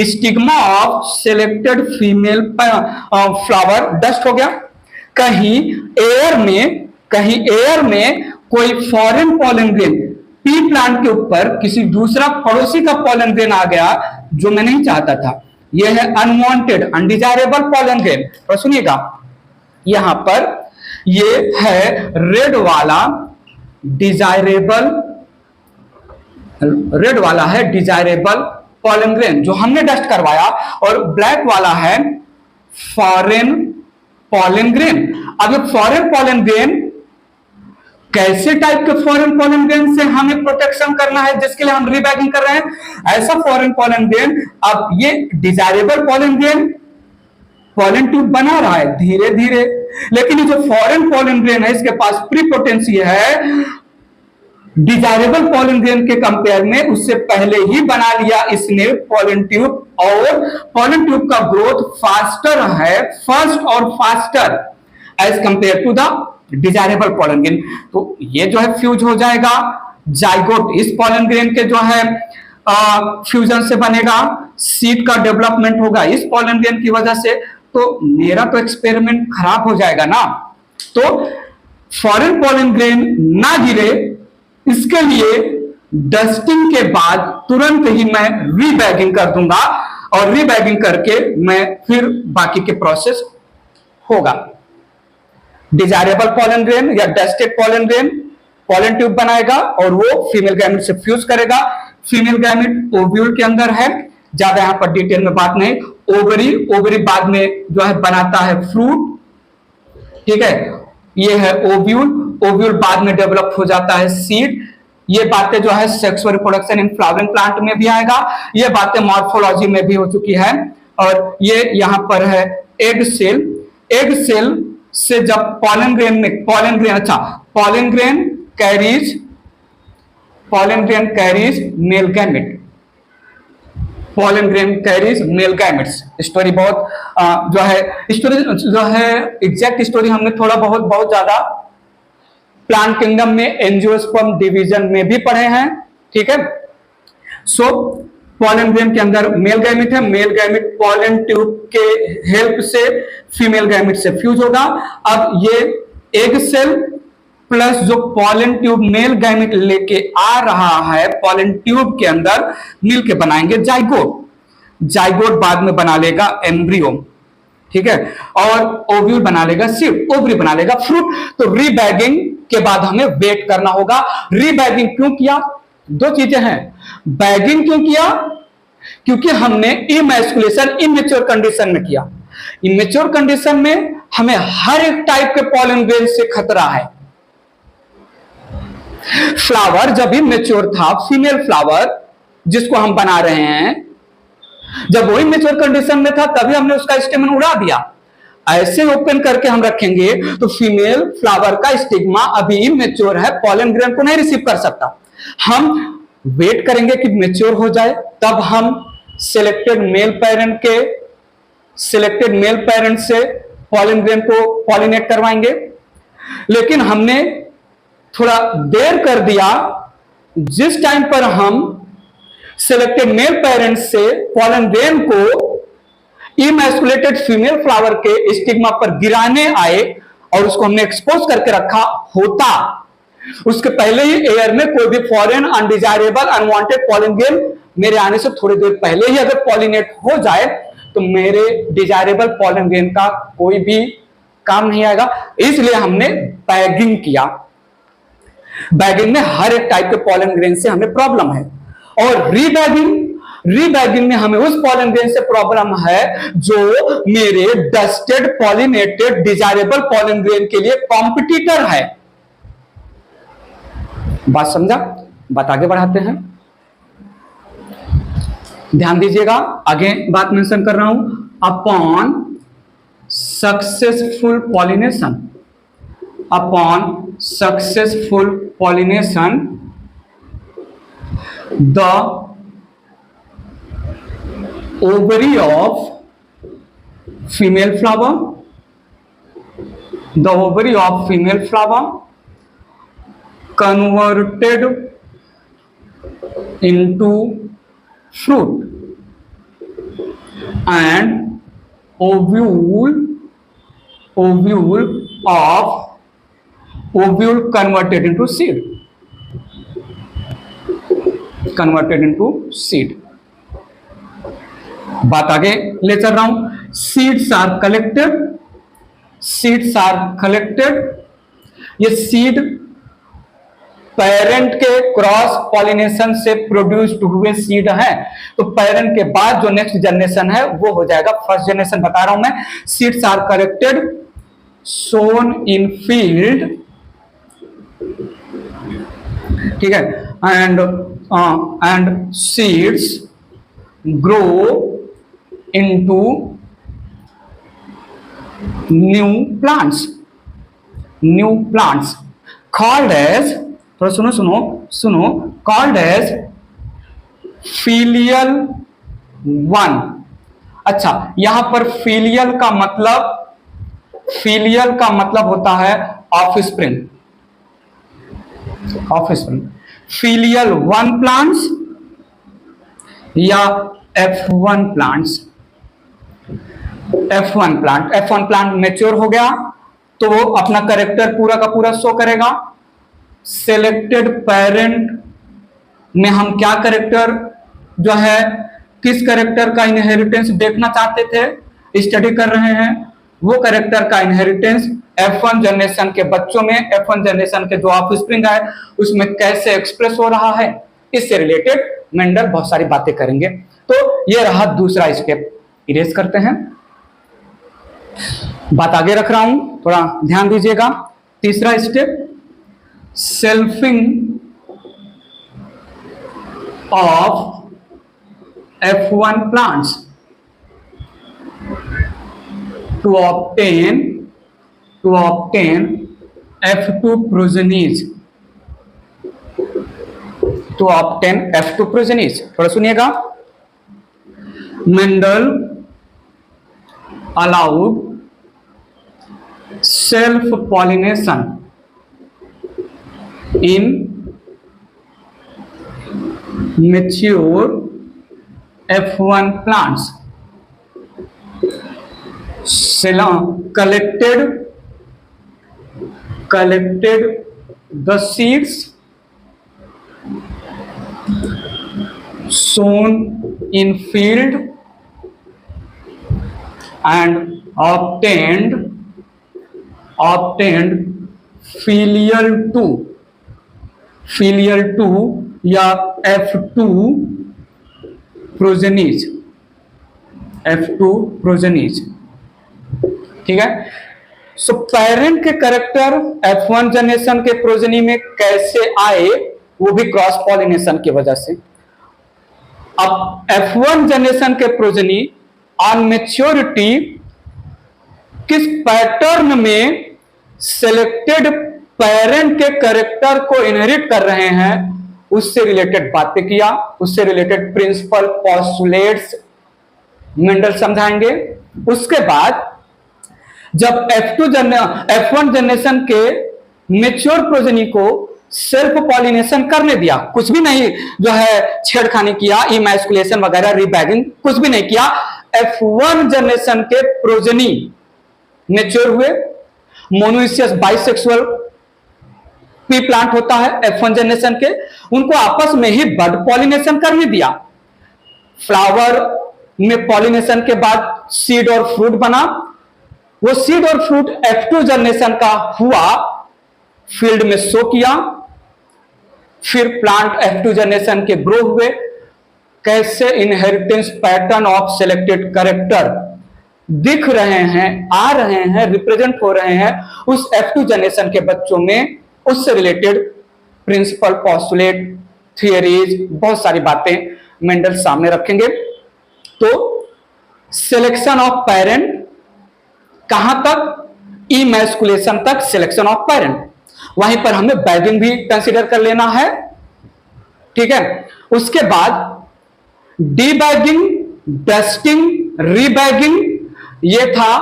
stigma of selected female flower dust हो गया. कहीं एयर में कोई foreign pollen grain P plant के ऊपर किसी दूसरा पड़ोसी का पॉलन ग्रेन आ गया जो मैं नहीं चाहता था. यह है अनवांटेड, अनडिजायरेबल पॉलन ग्रेन. और सुनिएगा, यहां पर ये है रेड वाला डिजायरेबल पॉलन ग्रेन जो हमने डस्ट करवाया, और ब्लैक वाला है फॉरेन पॉलन ग्रेन. अब ये फॉरेन पॉलन ग्रेन, कैसे टाइप के फॉरेन पॉलन ग्रेन से हमें प्रोटेक्शन करना है जिसके लिए हम रीबैगिंग कर रहे हैं, ऐसा फॉरेन पॉलन ग्रेन. अब ये desirable pollen grain pollen tube बना रहा है धीरे धीरे, लेकिन ये जो फॉरेन पॉलन ग्रेन है इसके पास प्रीपोटेंसी है. डिजायरेबल पॉलन ग्रेन के कंपेयर में उससे पहले ही बना लिया इसने पॉलन ट्यूब, और पॉलन ट्यूब का ग्रोथ फास्टर है, फर्स्ट और faster as compare to the desirable pollen grain. तो ये जो है फ्यूज हो जाएगा, जाइगोट इस पॉलन ग्रेन के जो है फ्यूजन से बनेगा, सीड का डेवलपमेंट होगा इस पॉलन ग्रेन की वजह से. तो मेरा तो एक्सपेरिमेंट खराब हो जाएगा ना. तो फॉरेन पॉलन ग्रेन ना गिरे इसके लिए डस्टिंग के बाद तुरंत ही मैं रीबैगिंग कर दूंगा, और रीबैगिंग करके मैं फिर बाकी के प्रोसेस होगा. डिजायरेबल पॉलन ग्रेन या dusted pollen grain pollen tube बनाएगा और वो फीमेल गैमेट से फ्यूज करेगा. फीमेल गैमेट ओव्यूल के अंदर है, ज्यादा यहां पर डिटेल में बात नहीं. ओवरी बाद में जो है बनाता है फ्रूट. ठीक है, ये है ओव्यूल बाद में डेवलप हो जाता है सीड. ये बातें जो है sexual reproduction in flowering plant में भी आएगा, ये बातें मॉर्फोलॉजी में भी हो चुकी है. और ये यहां पर है एग सेल से जब pollen grain carries male gamete. Pollen grain carries male gametes. Story बहुत जो है एग्जैक्ट स्टोरी हमने थोड़ा बहुत ज्यादा प्लांट किंगडम में एंजियोस्पर्म डिवीजन में भी पढ़े हैं. ठीक है. सो पॉलन ग्रेन के अंदर मेल गैमेट है, मेल गैमेट पॉलन ट्यूब के हेल्प से फीमेल गैमेट से फ्यूज होगा. अब ये एग सेल प्लस जो पॉलन ट्यूब मेल गैमेट लेके आ रहा है पॉलन ट्यूब के अंदर मिल के बनाएंगे जाइगोट बाद में बना लेगा एम्ब्रियो. ठीक है, और ओव्यूल बना लेगा सीड, ओवरी बना लेगा फ्रूट. तो रीबैगिंग के बाद हमें वेट करना होगा. रीबैगिंग क्यों किया? दो चीजें हैं. बैगिंग क्यों किया? क्योंकि हमने इमैस्कुलेशन इमेच्योर कंडीशन में किया. इमेच्योर कंडीशन में हमें हर एक टाइप के पॉलन ग्रेन से खतरा है. फ्लावर जब भी मेच्योर था, फीमेल फ्लावर जिसको हम बना रहे हैं, जब वही मेच्योर कंडीशन में था तभी हमने उसका स्टेमन उड़ा दिया। ऐसे ओपन करके हम रखेंगे तो फीमेल फ्लावर का स्टिग्मा अभी मेच्योर है, पॉलन ग्रेन को नहीं रिसीव कर सकता। हम वेट करेंगे कि मेच्योर हो जाए, तब हम सिलेक्टेड मेल पेरेंट से पॉलन ग्रेन को पॉलिनेट करवाएंगे। लेकिन हमने थोड़ा देर कर दिया। जिस टाइम पर हम सिलेक्टेड मेल पेरेंट से पॉलन ग्रेन को इमैस्कुलेटेड फीमेल फ्लावर के स्टिग्मा पर गिराने आए और उसको हमने एक्सपोज करके रखा होता, उसके पहले ही एयर में कोई भी foreign undesirable unwanted pollen grain मेरे आने से थोड़ी देर पहले ही अगर पॉलिनेट हो जाए तो मेरे डिजायरेबल पॉलन ग्रेन का कोई भी काम नहीं आएगा। इसलिए हमने बैगिंग किया। बैगिंग में हर एक टाइप के पॉलन ग्रेन से हमें प्रॉब्लम है, और रीबैगिंग में हमें उस पॉलन ग्रेन से प्रॉब्लम है जो मेरे dusted pollinated desirable pollen grain के लिए कॉम्पिटिटर है। बात समझा? बात आगे बढ़ाते हैं, ध्यान दीजिएगा। आगे बात मेंशन कर रहा हूं, upon successful pollination the ovary of female flower converted into fruit and ovule converted into seed। बात आगे ले चल रहा हूं। सीड्स आर कलेक्टेड, ये सीड पेरेंट के क्रॉस पॉलिनेशन से प्रोड्यूस्ड हुए सीड है, तो पेरेंट के बाद जो नेक्स्ट जनरेशन है वो हो जाएगा फर्स्ट जनरेशन। बता रहा हूं मैं, seeds are collected sown in field, ठीक है, and seeds grow into new plants called as, थोड़ा सुनो, called as filial one। अच्छा, यहां पर filial का मतलब होता है ऑफस्प्रिंग। filial one plants या F1 प्लांट मैच्योर हो गया तो वो अपना कैरेक्टर पूरा का पूरा शो करेगा। सिलेक्टेड पेरेंट में हम क्या कैरेक्टर जो है, किस कैरेक्टर का इनहेरिटेंस देखना चाहते थे, स्टडी कर रहे हैं, वो कैरेक्टर का इनहेरिटेंस F1 जनरेशन के बच्चों में, F1 जनरेशन के जो ऑफस्प्रिंग है उसमें कैसे एक्सप्रेस हो रहा है, इससे रिलेटेड मेंडल बहुत सारी बातें करेंगे। तो ये रहा दूसरा स्टेप, इरेज करते हैं। बात आगे रख रहा हूं, थोड़ा ध्यान दीजिएगा। तीसरा step, selfing of F1 plants to obtain F2 progenies. थोड़ा सुनिएगा। Mendel allowed self-pollination in mature F1 plants, collected the seeds sown in field and obtained filial 2 या F2 प्रोजेनीज। ठीक है, सो पेरेंट के कैरेक्टर F1 जनरेशन के प्रोजेनी में कैसे आए, वो भी क्रॉस पॉलिनेशन की वजह से। अब F1 जनरेशन के प्रोजेनी ऑन मैच्योरिटी किस पैटर्न में सिलेक्टेड पेरेंट के कैरेक्टर को इनहेरिट कर रहे हैं, उससे रिलेटेड बातें किया, उससे रिलेटेड प्रिंसिपल पोस्टुलेट्स मेंडल समझाएंगे। उसके बाद जब F1 जनरेशन के मेच्योर प्रोजेनी को सेल्फ पॉलिनेशन करने दिया, कुछ भी नहीं जो है छेड़खानी किया, इमैस्कुलेशन वगैरह, रीबैगिंग कुछ भी नहीं किया, F1 जनरेशन के प्रोजेनी मेच्योर हुए। मोनोइसियस बाइसेक्सुअल पी प्लांट होता है F1 जनरेशन के, उनको आपस में ही बड पॉलिनेशन करने दिया। फ्लावर में पॉलिनेशन के बाद सीड और फ्रूट बना, वो सीड और फ्रूट F2 जनरेशन का हुआ, फील्ड में शो किया, फिर प्लांट F2 जनरेशन के ग्रो हुए। कैसे inheritance pattern of selected character दिख रहे हैं, आ रहे हैं, रिप्रेजेंट हो रहे हैं उस F2 जनरेशन के बच्चों में, उससे रिलेटेड प्रिंसिपल पोस्टुलेट थियरीज बहुत सारी बातें मेंडल सामने रखेंगे। तो सिलेक्शन ऑफ पेरेंट कहां तक, इमैस्कुलेशन तक सिलेक्शन ऑफ पेरेंट, वहीं पर हमें बैगिंग भी कंसीडर कर लेना है, ठीक है। उसके बाद डीबैगिंग, डस्टिंग, रीबैगिंग, ये था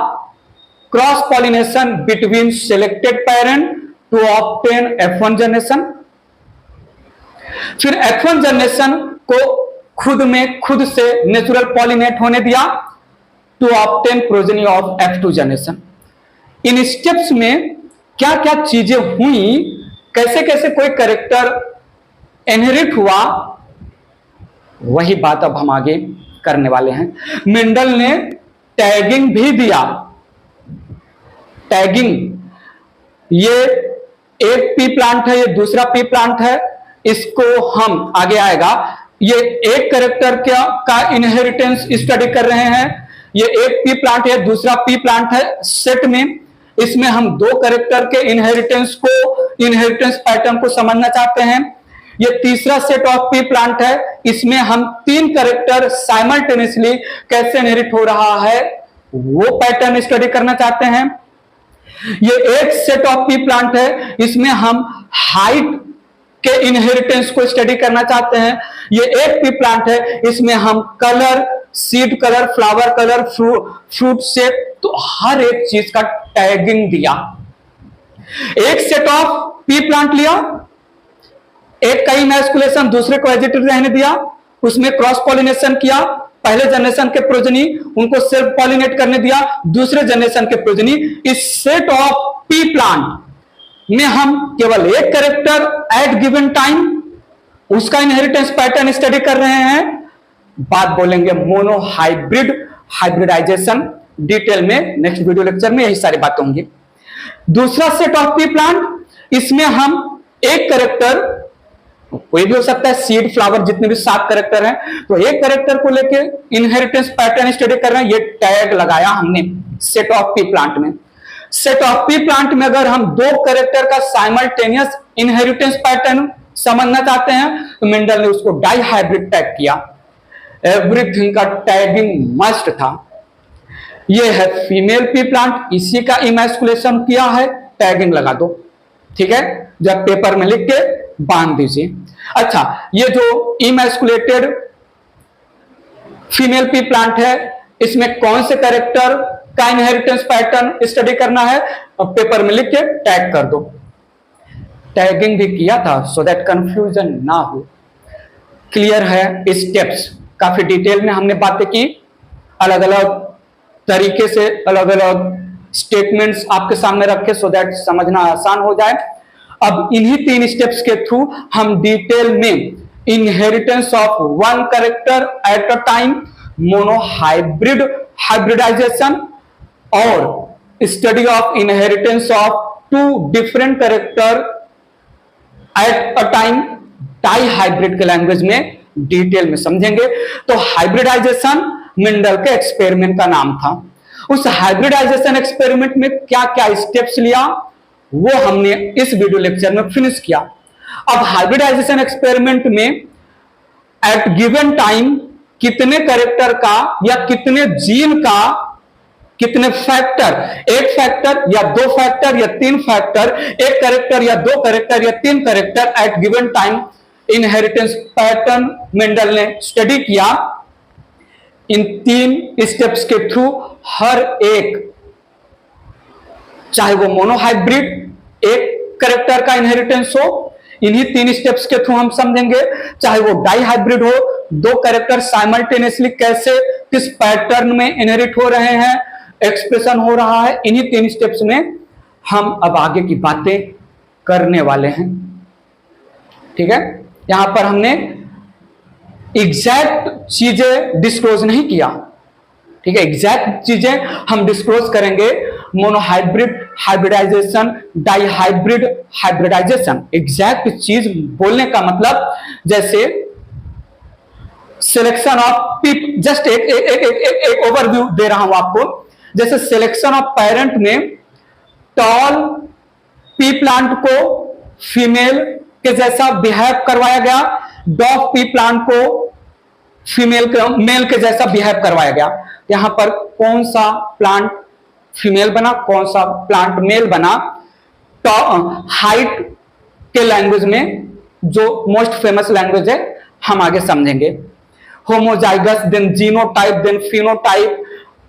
cross pollination between selected parent to obtain F1 generation. फिर F1 जनरेशन को खुद से नेचुरल पॉलिनेट होने दिया to obtain progeny of F2 generation. इन स्टेप्स में क्या क्या चीजें हुई, कैसे कैसे कोई कैरेक्टर इनहेरिट हुआ, वही बात अब हम आगे करने वाले हैं। मेंडल ने टैगिंग भी दिया। टैगिंग, ये एक पी प्लांट है, ये दूसरा पी प्लांट है, इसको हम आगे आएगा, ये एक कैरेक्टर का इनहेरिटेंस स्टडी कर रहे हैं। ये एक पी प्लांट है, दूसरा पी प्लांट है सेट में, इसमें हम दो कैरेक्टर के इनहेरिटेंस पैटर्न को समझना चाहते हैं। ये तीसरा सेट ऑफ पी प्लांट है, इसमें हम तीन कैरेक्टर साइमल्टेनियसली कैसे इनहेरिट हो रहा है वो पैटर्न स्टडी करना चाहते हैं। ये एक सेट ऑफ पी प्लांट है, इसमें हम हाइट के इनहेरिटेंस को स्टडी करना चाहते हैं। ये एक पी प्लांट है, इसमें हम colour, seed colour, flower colour, fruit shape, तो हर एक चीज का टैगिंग दिया। एक सेट ऑफ पी प्लांट लिया, एक का इमैस्कुलेशन दूसरे को वेजिटेटिव रहने दिया, उसमें क्रॉस पॉलिनेशन किया, पहले जनरेशन के प्रोजेनी उनको सेल्फ पॉलिनेट करने दिया, दूसरे जनरेशन के प्रोजेनी। इस सेट ऑफ पी प्लांट में हम केवल एक कैरेक्टर एट गिवन टाइम उसका इनहेरिटेंस पैटर्न स्टडी कर रहे हैं। बात बोलेंगे मोनो हाइब्रिड, हाइब्रिडाइजेशन डिटेल में नेक्स्ट वीडियो लेक्चर में यही सारी बातें होंगी। दूसरा सेट ऑफ पी प्लांट, इसमें हम एक कैरेक्टर, कोई भी हो सकता है, सीड, फ्लावर, जितने भी 7 कैरेक्टर हैं, तो एक कैरेक्टर को लेके इनहेरिटेंस पैटर्न स्टडी कर रहे हैं। ये टैग लगाया हमने सेट ऑफ पी प्लांट में। सेट ऑफ पी प्लांट में अगर हम दो कैरेक्टर का साइमल्टेनियस इनहेरिटेंस पैटर्न समझना चाहते हैं तो मेंडल ने उसको डाई हाइब्रिड टैग किया। एवरीथिंग का टैगिंग मस्ट था। ये है फीमेल पी प्लांट, इसी का इमैस्कुलेशन किया है, टैगिंग लगा दो, ठीक है, जब पेपर में लिख के बांध दीजिए। अच्छा, ये जो इमैस्कुलेटेड फीमेल पी प्लांट है, इसमें कौन से कैरेक्टर का इनहेरिटेंस पैटर्न स्टडी करना है, पेपर में लिख के टैग कर दो। टैगिंग भी किया था सो दैट कंफ्यूजन ना हो। क्लियर है स्टेप्स, काफी डिटेल में हमने बातें की, अलग अलग तरीके से अलग अलग स्टेटमेंट्स आपके सामने रखे सो दैट समझना आसान हो जाए। अब इन्हीं 3 स्टेप्स के थ्रू हम डिटेल में inheritance of one character at a time, monohybrid, hybridization और study of inheritance of 2 different character at a time, dihybrid के लैंग्वेज में डिटेल में समझेंगे। तो हाइब्रिडाइजेशन मेंडल के एक्सपेरिमेंट का नाम था। उस हाइब्रिडाइजेशन एक्सपेरिमेंट में क्या क्या स्टेप्स लिया वो हमने इस वीडियो लेक्चर में फिनिश किया। अब हाइब्रिडाइजेशन एक्सपेरिमेंट में एट गिवन टाइम कितने कैरेक्टर का या कितने जीन का कितने फैक्टर, एक फैक्टर या दो फैक्टर या तीन फैक्टर, एक कैरेक्टर या दो कैरेक्टर या तीन character eight given time inheritance pattern Mendel ने स्टडी किया। इन 3 स्टेप्स के थ्रू हर एक, चाहे वो मोनोहाइब्रिड एक कैरेक्टर का इनहेरिटेंस हो, इन्हीं 3 स्टेप्स के थ्रू हम समझेंगे, चाहे वो डाई हाइब्रिड हो, दो कैरेक्टर साइमल्टेनियसली कैसे किस पैटर्न में इनहेरिट हो रहे हैं, एक्सप्रेशन हो रहा है, इन्हीं 3 स्टेप्स में हम अब आगे की बातें करने वाले हैं। ठीक है, यहां पर हमने एग्जैक्ट चीजें डिस्क्लोज नहीं किया। ठीक है, एग्जैक्ट चीजें हम डिस्क्लोज करेंगे monohybrid hybridization, dihybrid hybridization. Exact चीज बोलने का मतलब जैसे सिलेक्शन ऑफ पीप, जस्ट एक ओवरव्यू दे रहा हूं आपको। जैसे सिलेक्शन ऑफ पेरेंट में टॉल पी प्लांट को फीमेल के जैसा बिहेव करवाया गया, डॉफ पी प्लांट को मेल के जैसा बिहेव करवाया गया। यहां पर कौन सा प्लांट फीमेल बना, कौन सा प्लांट मेल बना, हाइट के लैंग्वेज में जो मोस्ट फेमस लैंग्वेज है हम आगे समझेंगे। Homozygous, then genotype, then phenotype,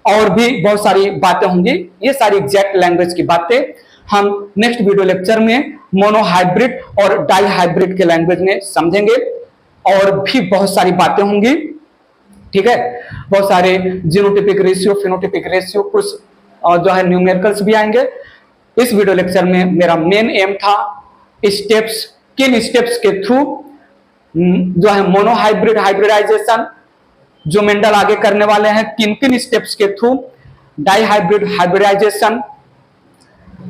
और भी बहुत सारी बातें होंगी। ये सारी एग्जैक्ट लैंग्वेज की बातें हम नेक्स्ट वीडियो लेक्चर में मोनोहाइब्रिड और डाई हाइब्रिड के लैंग्वेज में समझेंगे। और भी बहुत सारी बातें होंगी। ठीक है, बहुत सारे जीनोटिपिक रेशियो, फिनोटिपिक रेशियो, कुछ जो है न्यूमेरिकल्स भी आएंगे। इस वीडियो लेक्चर में मेरा मेन एम था स्टेप्स, किन स्टेप्स के थ्रू जो है मोनोहाइब्रिड हाइब्रिडाइजेशन जो मेंडल आगे करने वाले हैं, किन किन स्टेप्स के through dihybrid hybridization,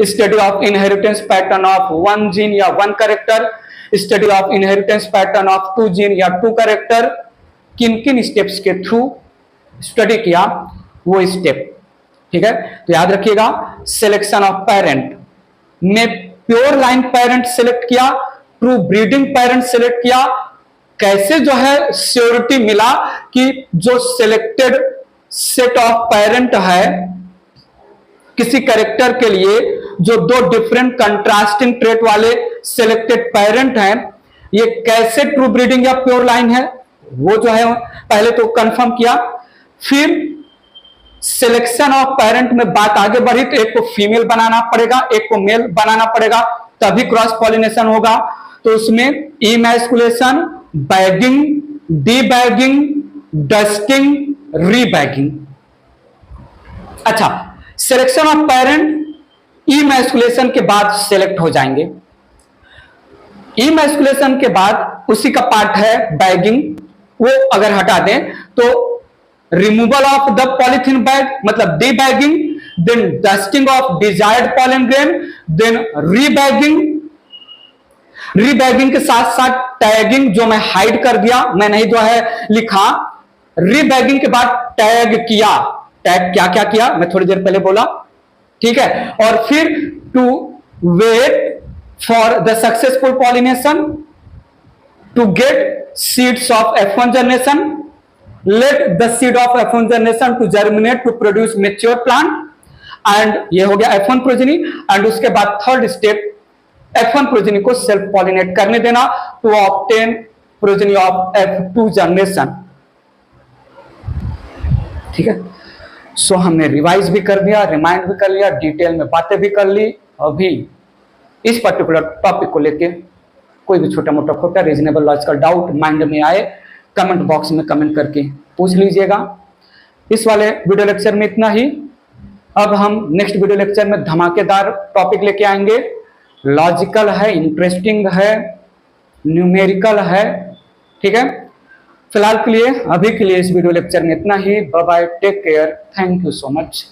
study of inheritance pattern of 1 gene या 1 character, study of inheritance pattern of 2 gene या 2 कैरेक्टर, किन किन स्टेप्स के थ्रू स्टडी किया वो स्टेप। ठीक है, तो याद रखिएगा सिलेक्शन ऑफ पेरेंट में प्योर लाइन पेरेंट सेलेक्ट किया, ट्रू ब्रीडिंग पेरेंट सेलेक्ट किया, कैसे जो है श्योरिटी मिला कि जो सिलेक्टेड सेट ऑफ पेरेंट है किसी कैरेक्टर के लिए, जो 2 डिफरेंट कंट्रास्टिंग ट्रेट वाले सिलेक्टेड पेरेंट हैं, ये कैसे ट्रू ब्रीडिंग या प्योर लाइन है वो जो है पहले तो कंफर्म किया। फिर सिलेक्शन ऑफ पेरेंट में बात आगे बढ़ी तो एक को फीमेल बनाना पड़ेगा, एक को मेल बनाना पड़ेगा, तभी क्रॉस पॉलिनेशन होगा। तो उसमें इमैस्कुलेशन, बैगिंग, डीबैगिंग, डस्टिंग, रीबैगिंग। अच्छा, सिलेक्शन ऑफ पेरेंट इमैस्कुलेशन के बाद सिलेक्ट हो जाएंगे। इमैस्कुलेशन के बाद उसी का पार्ट है बैगिंग, वो अगर हटा दें तो removal of the polythene bag मतलब debagging, then dusting of desired pollen grain, then rebagging. Rebagging के साथ साथ टैगिंग जो मैं हाइड कर दिया, मैं नहीं जो है लिखा। रीबैगिंग के बाद टैग किया, टैग क्या क्या किया मैं थोड़ी देर पहले बोला। ठीक है, और फिर to wait for the successful pollination to get seeds of F1 generation, let the seed of F1 generation to germinate to produce mature plant, and ये हो गया F1 प्रोजेनी। एंड उसके बाद थर्ड स्टेप F1 प्रोजेनी को सेल्फ पॉलिनेट करने देना to obtain progeny of F2 generation. ठीक है, सो हमने रिवाइज भी कर दिया, रिमाइंड भी कर लिया, डिटेल में बातें भी कर ली। अभी इस पर्टिकुलर टॉपिक को लेके कोई भी छोटा मोटा खोटा रीजनेबल लॉजिकल डाउट माइंड में आए कमेंट बॉक्स में कमेंट करके पूछ लीजिएगा। इस वाले वीडियो लेक्चर में इतना ही। अब हम नेक्स्ट वीडियो लेक्चर में धमाकेदार टॉपिक लेके आएंगे। लॉजिकल है, इंटरेस्टिंग है, न्यूमेरिकल है। ठीक है, फिलहाल के लिए अभी के लिए इस वीडियो लेक्चर में इतना ही। Bye bye, take care, thank you so much.